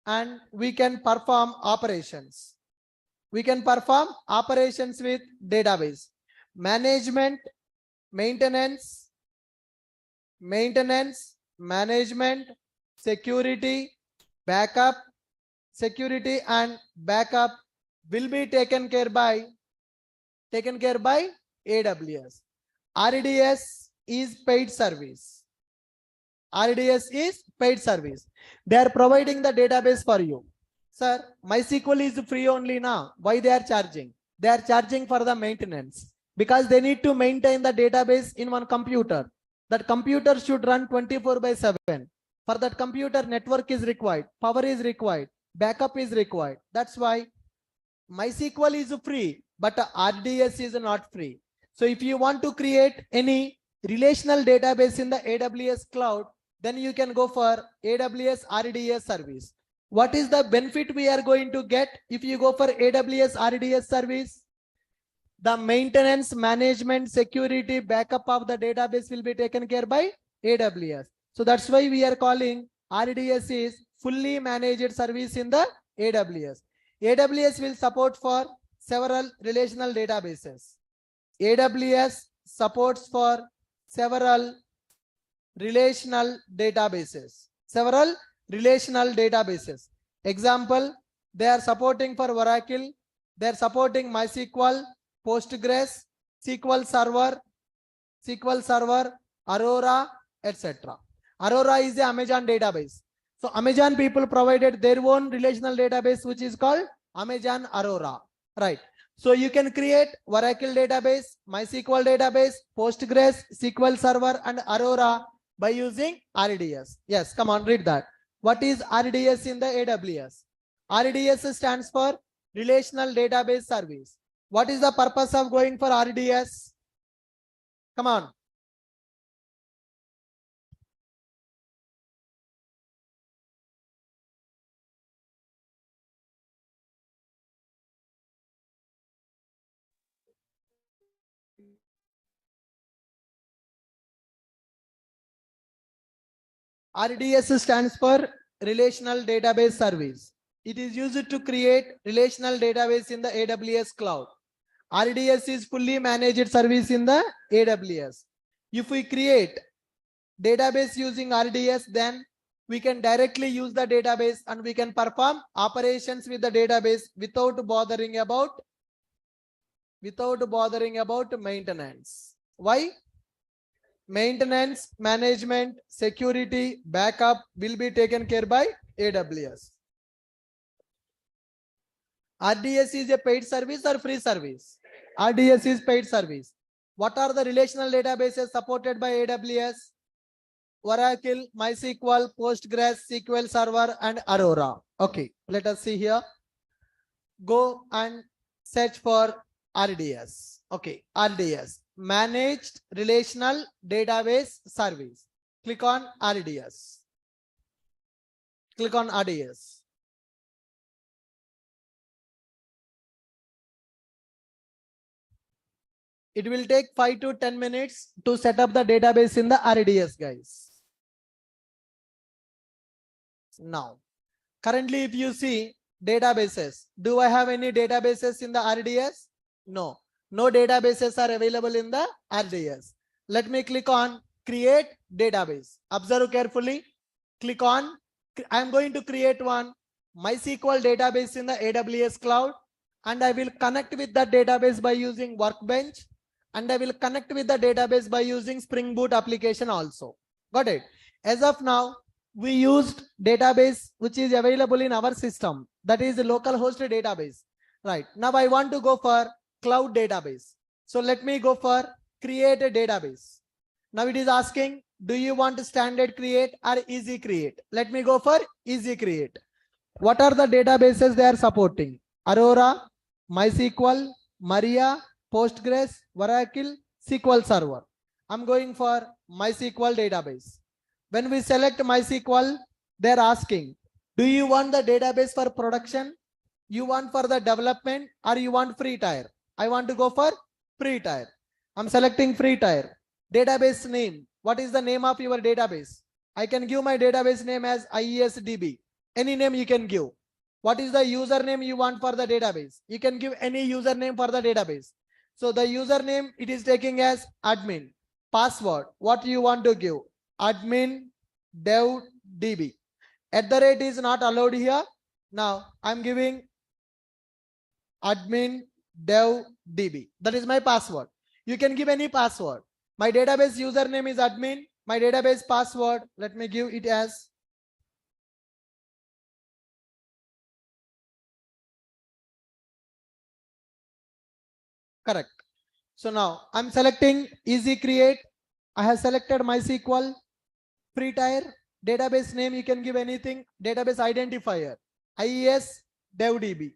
A: and we can perform operations. We can perform operations with database. Management, management, security, backup, security and backup will be taken care by AWS. RDS is paid service. RDS is paid service. They are providing the database for you. Sir, MySQL is free only now. Why they are charging? They are charging for the maintenance because they need to maintain the database in one computer. That computer should run 24/7. For that computer, network is required, power is required, backup is required. That's why MySQL is free, but RDS is not free. So if you want to create any relational database in the AWS cloud, then you can go for AWS RDS service. What is the benefit we are going to get if you go for AWS RDS service? the maintenance, management, security, backup of the database will be taken care by AWS. So that's why we are calling RDS is fully managed service in the AWS. AWS will support for several relational databases. AWS supports for several relational databases. Several relational databases. Example, they are supporting for Oracle, they are supporting MySQL, Postgres, SQL Server, Aurora, etc. Aurora is the Amazon database. So Amazon people provided their own relational database, which is called Amazon Aurora, right? So you can create Oracle database, MySQL database, Postgres, SQL Server, and Aurora by using RDS. Yes, come on, read that. What is RDS in the AWS? RDS stands for Relational Database Service. What is the purpose of going for RDS? Come on. RDS stands for Relational Database Service. It is used to create relational database in the AWS cloud. RDS is fully managed service in the AWS. If we create database using RDS, then we can directly use the database and we can perform operations with the database without bothering about maintenance. Why? Maintenance, management, security, backup will be taken care by AWS. RDS is a paid service or free service? RDS is paid service. What are the relational databases supported by AWS? Oracle, MySQL, Postgres, SQL Server, and Aurora. Okay, let us see here. Go and search for RDS. Okay, RDS, Managed Relational Database Service. Click on RDS. Click on RDS. It will take 5 to 10 minutes to set up the database in the RDS, guys. Now, currently, if you see databases, do I have any databases in the RDS? No, no databases are available in the RDS. Let me click on create database. Observe carefully. Click on, I'm going to create one MySQL database in the AWS cloud, and I will connect with that database by using Workbench, and I will connect with the database by using Spring Boot application also. Got it? As of now, we used database which is available in our system, that is localhost database. Right, now I want to go for cloud database. So let me go for create a database. Now it is asking, do you want standard create or easy create? Let me go for easy create. What are the databases they are supporting? Aurora, MySQL, Maria, Postgres, Oracle, SQL Server. I'm going for MySQL database. When we select MySQL, they're asking, do you want the database for production? You want for the development, or you want free tier? I want to go for free tier. I'm selecting free tier. Database name. What is the name of your database? I can give my database name as IESDB. Any name you can give. What is the username you want for the database? You can give any username for the database. So the username, it is taking as admin. Password, what you want to give? Admin dev db. @ is not allowed here. Now I'm giving admin dev db. That is my password. You can give any password. My database username is admin. My database password, let me give it as correct. So now I'm selecting easy create. I have selected MySQL, free tier, database name, you can give anything, database identifier, IES devdb.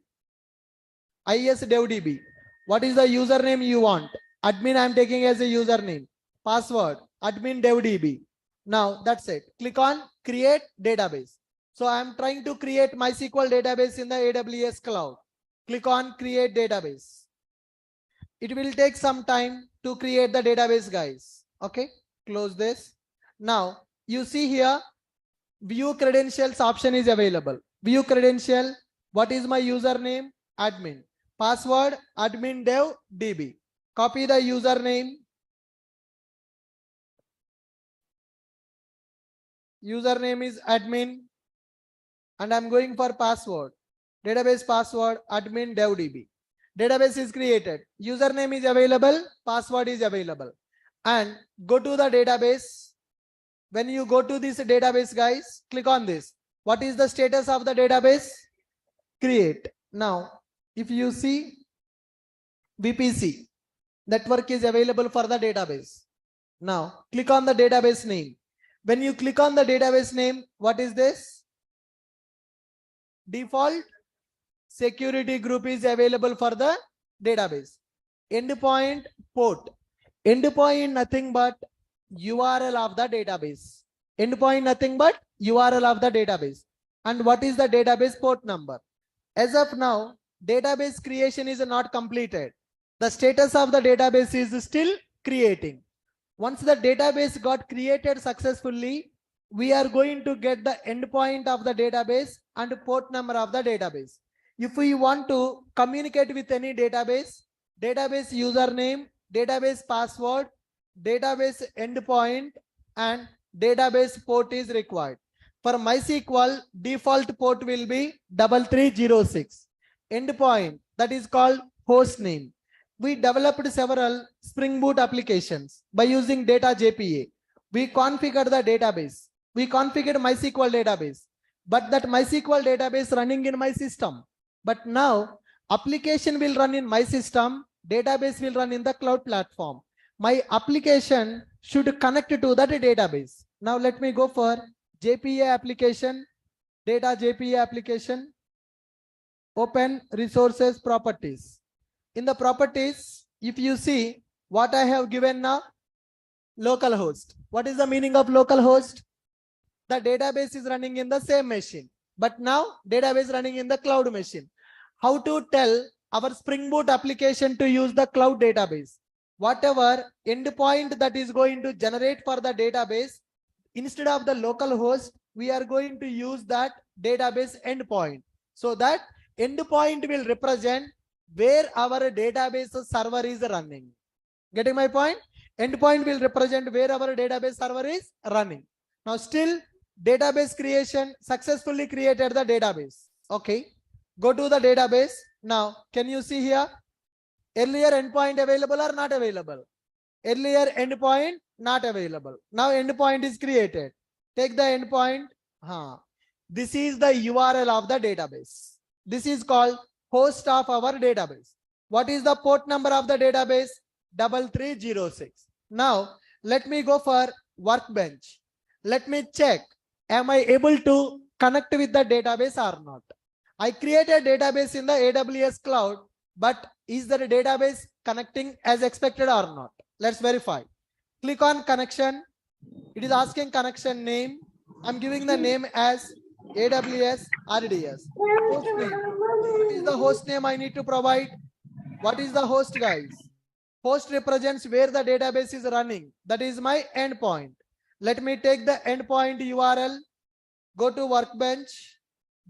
A: IES devdb. What is the username you want? Admin I'm taking as a username. Password, admin devdb. Now that's it. Click on create database. So I'm trying to create MySQL database in the AWS cloud. Click on create database. It will take some time to create the database, guys. Okay, close this. Now you see here, view credentials option is available. View credential. What is my username? Admin. Password admin dev db. Copy the username. Username is admin, and I'm going for password. Database password admin dev db. Database is created. Username is available. Password is available. And go to the database. When you go to this database, guys, click on this. What is the status of the database? Create. Now, if you see VPC, network is available for the database. Now, click on the database name. When you click on the database name, what is this? Default security group is available for the database. Endpoint port. Endpoint nothing but URL of the database. Endpoint nothing but URL of the database. And what is the database port number? As of now, database creation is not completed. The status of the database is still creating. Once the database got created successfully, we are going to get the endpoint of the database and port number of the database. If we want to communicate with any database, database username, database password, database endpoint, and database port is required. For MySQL, default port will be 3306. Endpoint, that is called host name. We developed several Spring Boot applications by using data JPA. We configured the database. We configured MySQL database, but that MySQL database running in my system. But now application will run in my system, database will run in the cloud platform. My application should connect to that database. Now let me go for JPA application, data JPA application, open resources properties. In the properties, if you see what I have given now, localhost. What is the meaning of localhost? The database is running in the same machine, but now database running in the cloud machine. How to tell our Spring Boot application to use the cloud database? Whatever endpoint that is going to generate for the database, instead of the local host, we are going to use that database endpoint. So that endpoint will represent where our database server is running. Getting my point? Endpoint will represent where our database server is running. Now still database creation, successfully created the database. Okay, go to the database. Now can you see here, earlier endpoint available or not available? Earlier endpoint not available. Now endpoint is created. Take the endpoint. This is the URL of the database. This is called host of our database. What is the port number of the database? 3306. Now let me go for workbench. Let me check, am I able to connect with the database or not? I created a database in the AWS cloud, but is the database connecting as expected or not? Let's verify. Click on connection. It is asking connection name. I'm giving the name as AWS RDS. Host name. What is the host name I need to provide? What is the host, guys? Host represents where the database is running. That is my endpoint. Let me take the endpoint URL, go to workbench,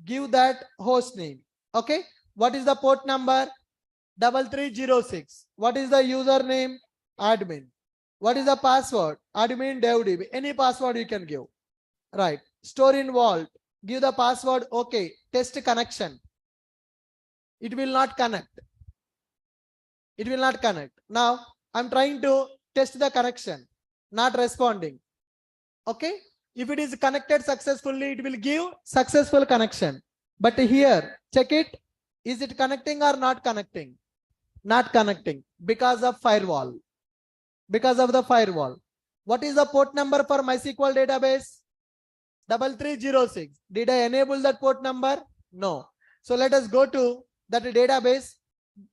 A: give that host name. Okay. What is the port number? 3306. What is the username? Admin. What is the password? Admin dev db. Any password you can give. Right. Store in vault. Give the password. Okay. Test connection. It will not connect. It will not connect. Now I'm trying to test the connection. Not responding. Okay. If it is connected successfully, it will give successful connection. But here, check it. Is it connecting or not connecting? Not connecting because of firewall. Because of the firewall. What is the port number for MySQL database? 3306. Did I enable that port number? No. So let us go to that database.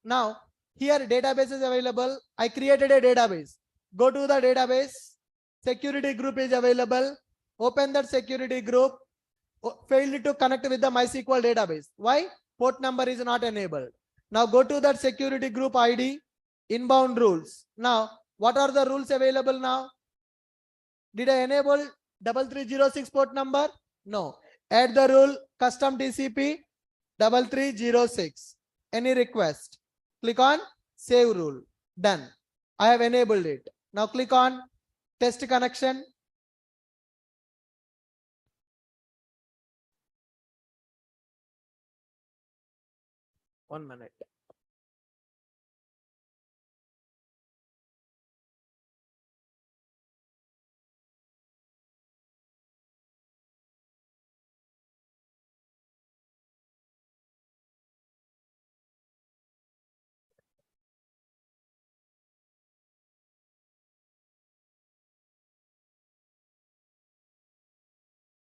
A: Now here database is available. I created a database. Go to the database. Security group is available. Open that security group. Failed to connect with the MySQL database. Why? Port number is not enabled. Now go to that security group ID. Inbound rules. Now, what are the rules available now? Did I enable 3306 port number? No. Add the rule custom TCP 3306. Any request? Click on save rule. Done. I have enabled it. Now click on test connection. One minute.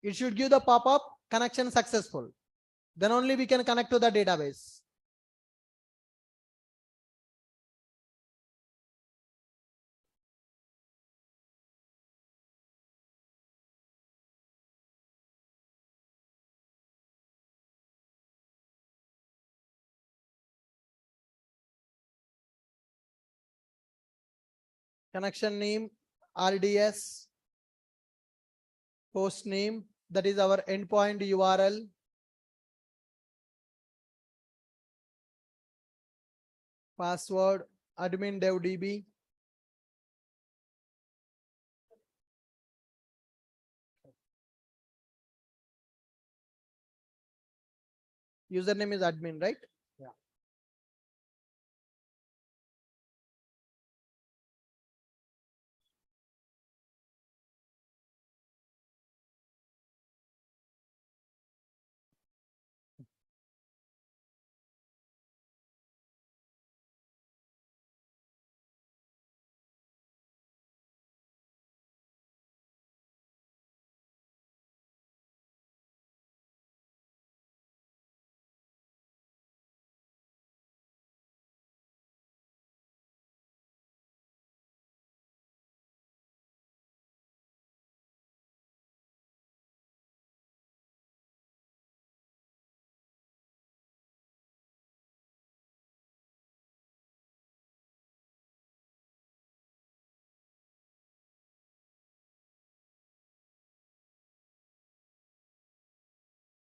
A: It should give the pop-up connection successful. Then only we can connect to the database. Connection name, RDS, host name, that is our endpoint URL. Password, admin dev db. Username is admin, right? Yeah.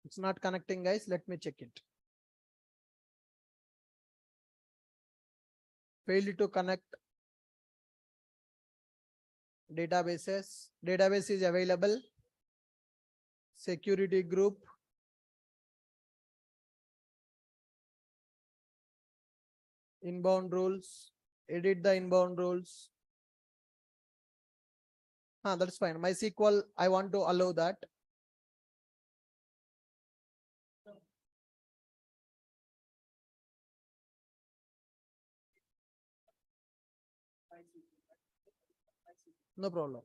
A: It's not connecting, guys. Let me check it. Failed to connect databases. Database is available. Security group. Inbound rules. Edit the inbound rules. That's fine. MySQL, I want to allow that. No problem.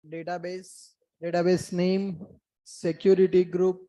A: database name, security group,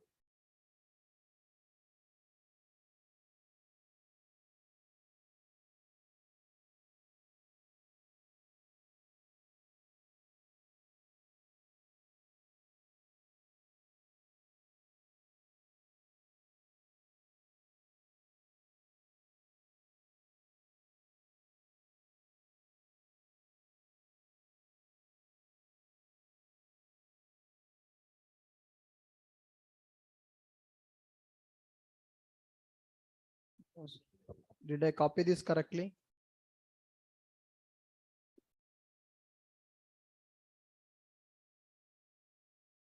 A: did I copy this correctly?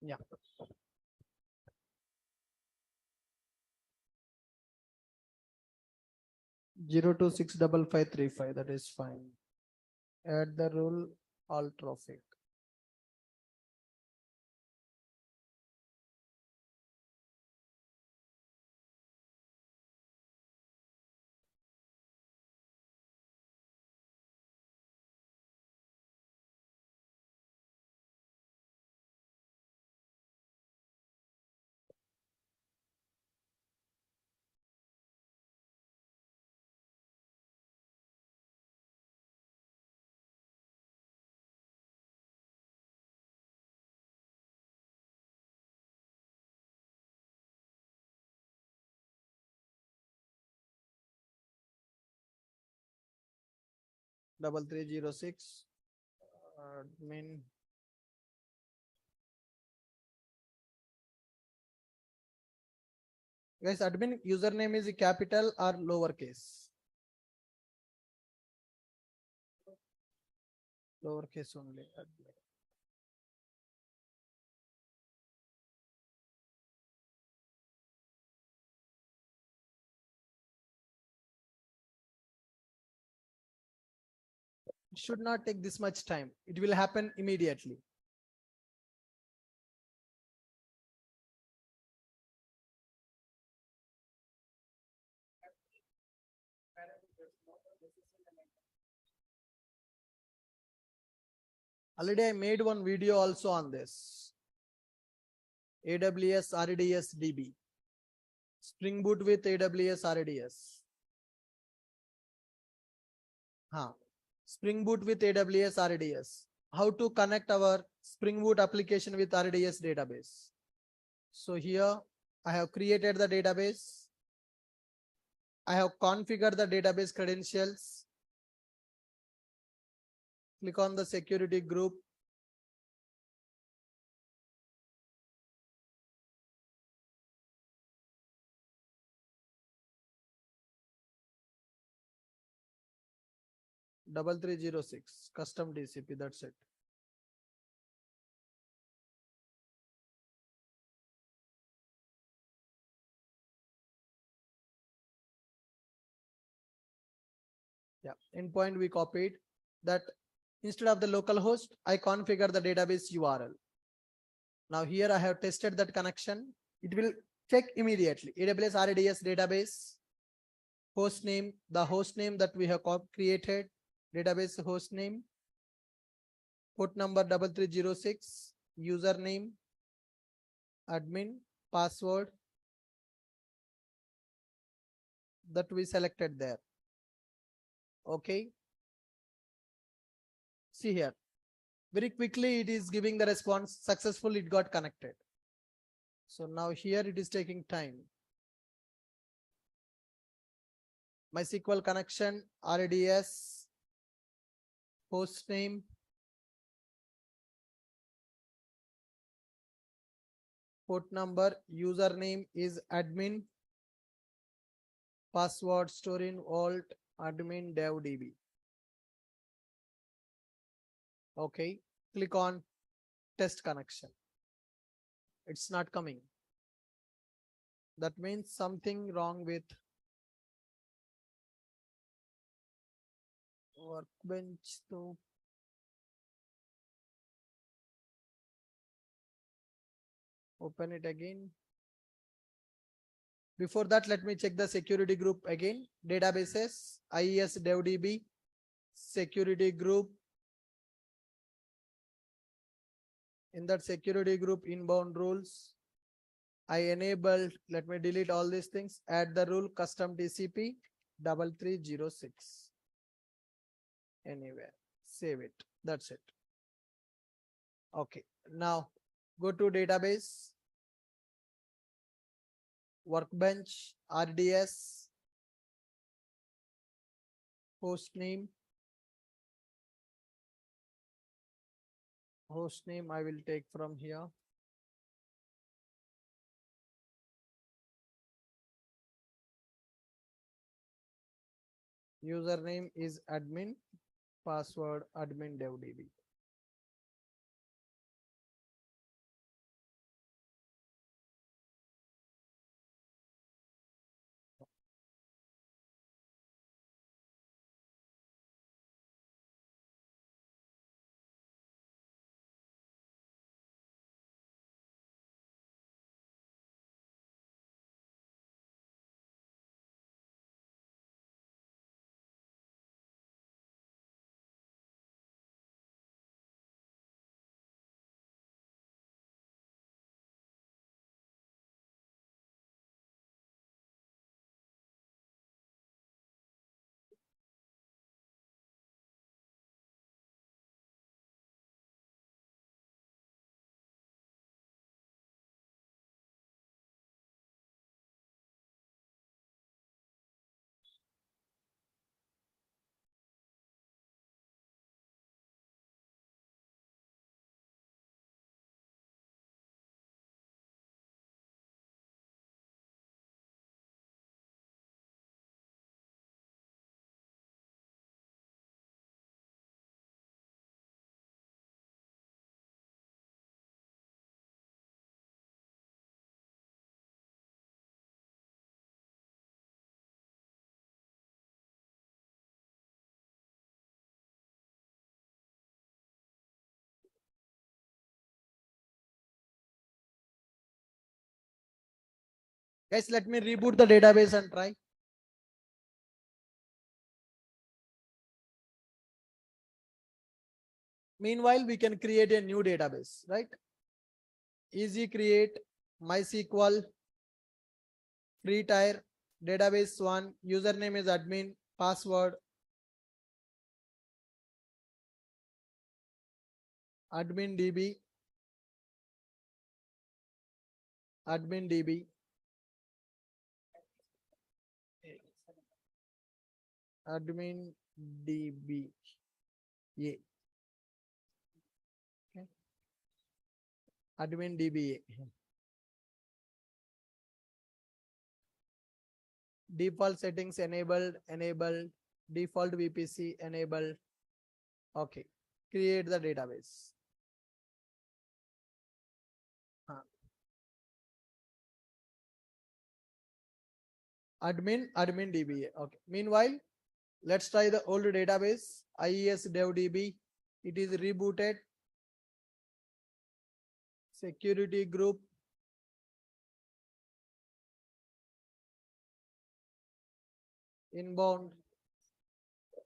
A: Yeah. 0265535, that is fine. Add the rule all traffic. Double 306 admin. Guys, admin username is capital or lowercase? Lowercase only. Admin. It should not take this much time. It will happen immediately. Already I made one video also on this. AWS RDS DB. Spring Boot with AWS RDS. Spring Boot with AWS RDS. How to connect our Spring Boot application with RDS database. So here I have created the database. I have configured the database credentials. Click on the security group. Double 306 custom DCP. That's it. Yeah, endpoint we copied that. Instead of the local host, I configure the database URL. Now here I have tested that connection. It will check immediately. AWS RDS database, host name, the host name that we have created, database host name, port number 3306, username, admin, password that we selected there. Okay. See here. Very quickly it is giving the response. Successful, it got connected. So now here it is taking time. MySQL connection, RDS, host name, port number, username is admin, password store in vault, admin dev db. Okay, click on test connection. It's not coming. That means something wrong with workbench. So open it again. Before that, let me check the security group again. Databases, IES DevDB, security group, In that security group inbound rules, I enabled, let me delete all these things, add the rule custom TCP 3306. Anywhere, save it. That's it. Okay, now go to database, workbench, RDS, host name I will take from here. Username is admin, password admin devdb. Guys, let me reboot the database and try. Meanwhile, we can create a new database, right? Easy create, MySQL, free tier, database one, username is admin, password, admin DB, admin DB, admin DB. Yeah. Okay. Admin DBA. Default settings enabled, default VPC enabled. Okay. Create the database. Admin DBA. Okay. Meanwhile, let's try the old database, IES dev DB. It is rebooted. Security group. Inbound.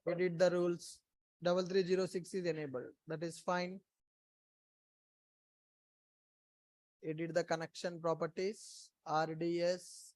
A: Edit the rules. 3306 is enabled. That is fine. Edit the connection properties. RDS.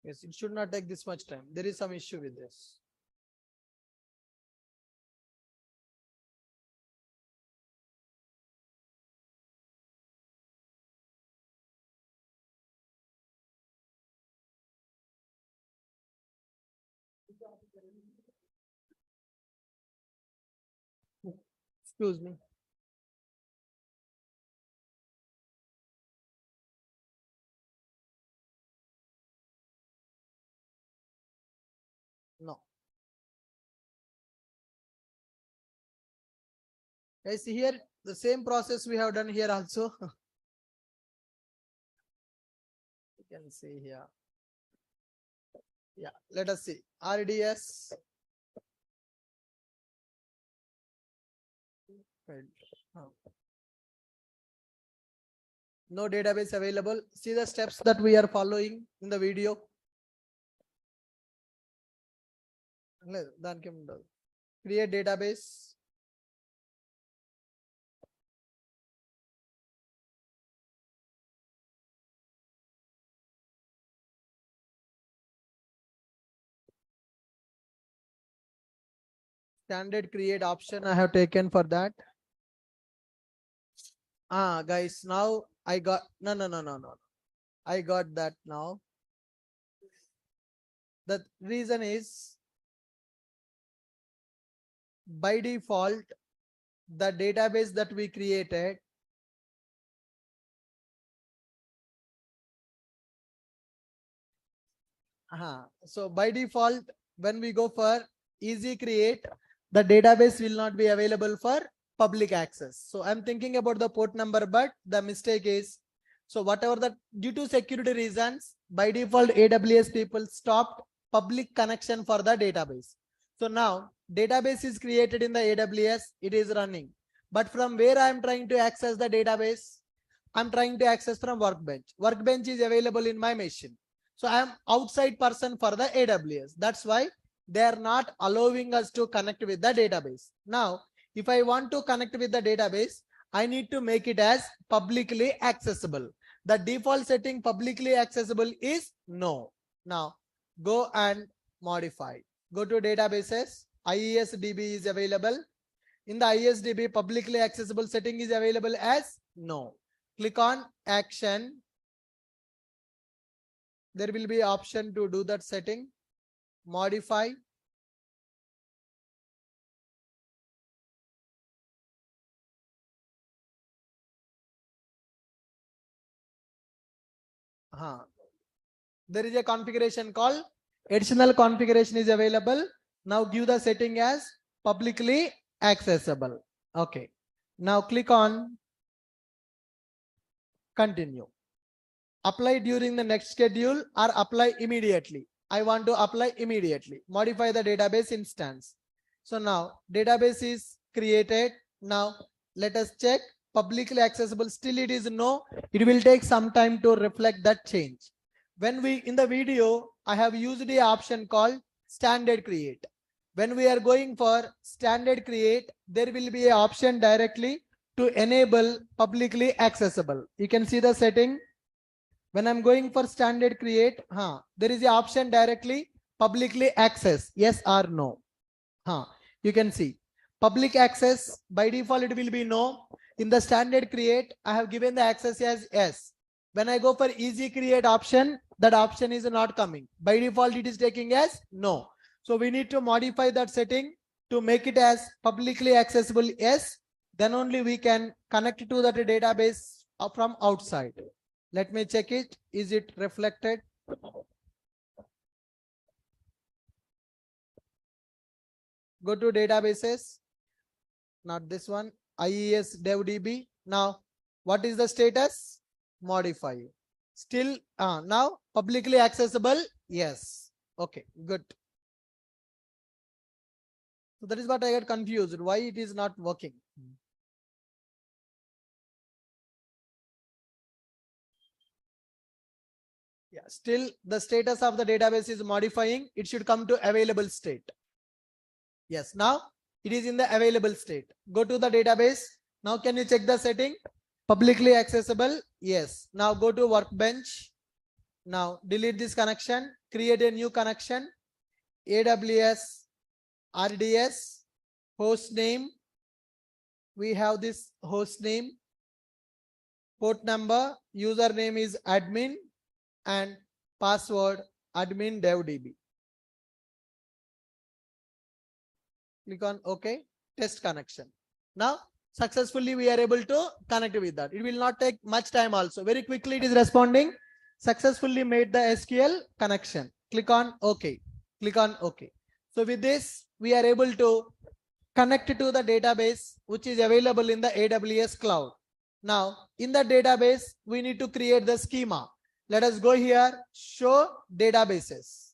A: Yes, it should not take this much time. There is some issue with this. Excuse me. No. Guys, see here the same process we have done here also. You can see here. Yeah, let us see. RDS. No database available. See the steps that we are following in the video. Create database. Standard create option I have taken for that. Guys, now I got no. I got that now. The reason is by default, the database that we created so by default, when we go for easy create, the database will not be available for public access. So I'm thinking about the port number, but the mistake is, so whatever the due to security reasons, by default AWS people stopped public connection for the database. So now database is created in the AWS, it is running. But from where I'm trying to access the database? I'm trying to access from Workbench. Workbench is available in my machine. So I am outside person for the AWS. That's why they are not allowing us to connect with the database. Now, if I want to connect with the database, I need to make it as publicly accessible. The default setting publicly accessible is no. Now, go and modify. Go to databases. IESDB is available. In the IESDB, publicly accessible setting is available as no. Click on action. There will be option to do that setting. Modify. There is a configuration called additional configuration is available. Now give the setting as publicly accessible. Okay. Now click on continue. Apply during the next schedule or apply immediately. I want to apply immediately. Modify the database instance. So now database is created. Now let us check publicly accessible. Still it is no. It will take some time to reflect that change. When we in the video, I have used the option called standard create. When we are going for standard create, there will be an option directly to enable publicly accessible. You can see the setting. When I'm going for standard create, there is an option directly publicly access, yes or no. You can see public access by default it will be no. In the standard create, I have given the access as yes. When I go for easy create option, that option is not coming. By default, it is taking as no. So we need to modify that setting to make it as publicly accessible yes. Then only we can connect to that database from outside. Let me check it. Is it reflected? Go to databases. Not this one. IES DevDB. Now, what is the status? Modify. Still, now publicly accessible. Yes. Okay, good. So that is what I got confused. Why it is not working? Yeah, still the status of the database is modifying. It should come to available state. Yes, now it is in the available state. Go to the database. Now can you check the setting? Publicly accessible. Yes. Now go to Workbench. Now delete this connection. Create a new connection. AWS RDS host name. We have this host name. Port number. Username is admin. And password admin devdb. Click on OK. Test connection. Now successfully we are able to connect with that. It will not take much time also. Very quickly it is responding. Successfully made the SQL connection. Click on OK. Click on OK. So with this, we are able to connect to the database which is available in the AWS cloud. Now in the database, we need to create the schema. Let us go here, show databases.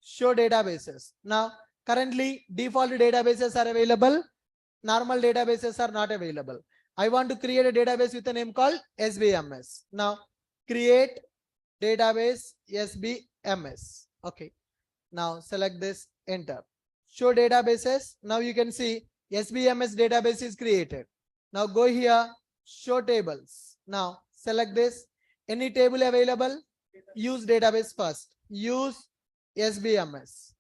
A: Show databases. Now currently default databases are available. Normal databases are not available. I want to create a database with a name called SBMS. Now create database SBMS. Okay. Now select this, enter. Show databases. Now you can see SBMS database is created. Now go here, show tables. Now select this. Any table available? Use database first. Use SBMS.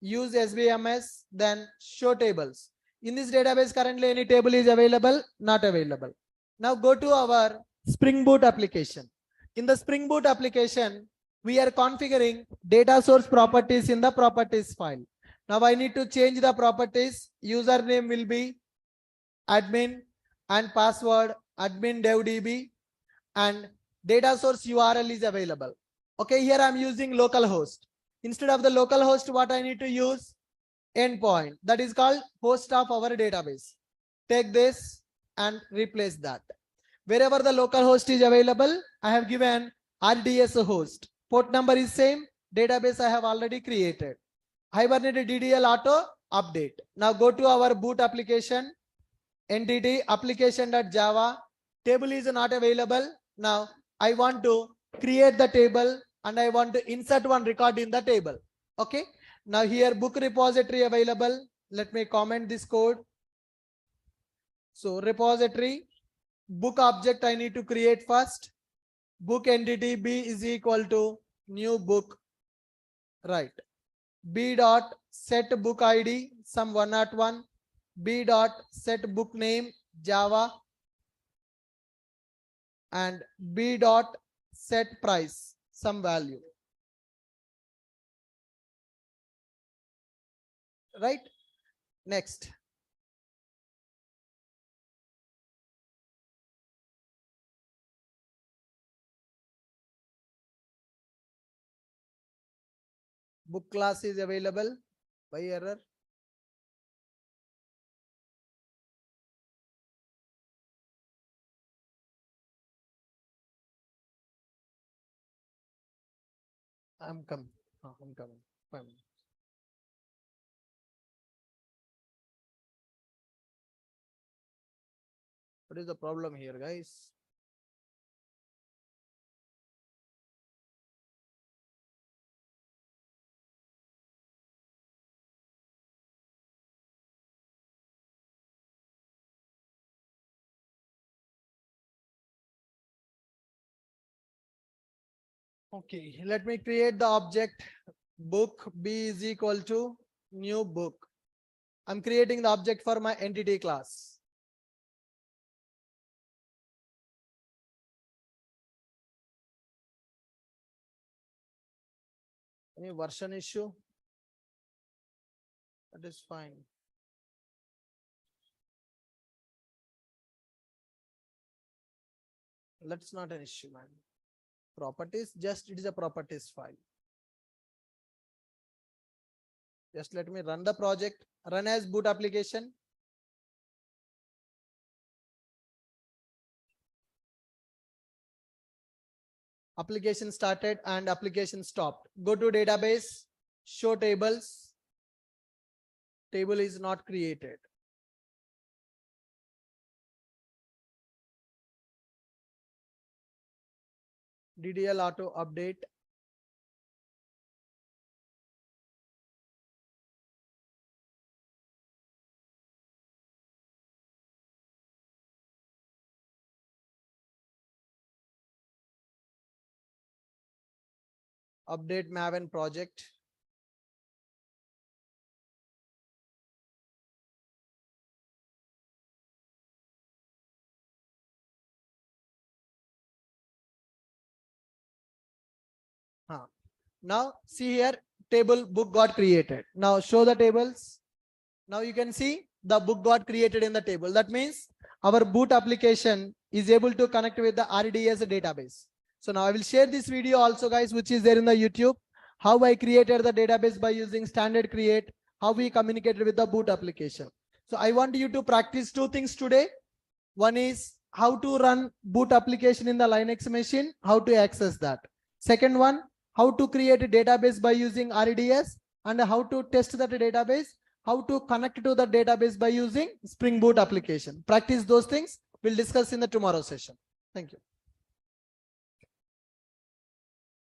A: Use SBMS, then show tables. In this database, currently any table is available? Not available. Now go to our Spring Boot application. In the Spring Boot application, we are configuring data source properties in the properties file. Now I need to change the properties. Username will be admin and password admin devdb, and data source URL is available. Okay, here I'm using localhost. Instead of the localhost, what I need to use? Endpoint. That is called host of our database. Take this and replace that. Wherever the localhost is available, I have given RDS host. Port number is same. Database I have already created. Hibernate DDL auto update. Now go to our boot application. Entity application.java. Table is not available. Now I want to create the table and I want to insert one record in the table. Okay. Now here book repository available. Let me comment this code. So repository, book object I need to create first. Book entity B is equal to new book. Right. B dot set book ID some 101. B dot set book name Java, and B dot set price some value. Right. Next. Book class is available. By error. I'm coming. I'm coming. What is the problem here, guys? Okay, let me create the object book B is equal to new book. I'm creating the object for my entity class. Any version issue? That is fine. That's not an issue, man. Properties, just it is a properties file. Just let me run the project, run as boot application. Application started and application stopped. Go to database, show tables. Table is not created. DDL auto update. Update Maven project. Now see here, table book got created. Now show the tables. Now you can see the book got created in the table. That means our boot application is able to connect with the RDS database. So now I will share this video also, guys, which is there in the YouTube, how I created the database by using standard create, how we communicated with the boot application. So I want you to practice two things today. One is how to run boot application in the Linux machine, how to access that. Second one, how to create a database by using RDS, and how to test that database, how to connect to the database by using Spring Boot application. Practice those things. We'll discuss in the tomorrow session. Thank you.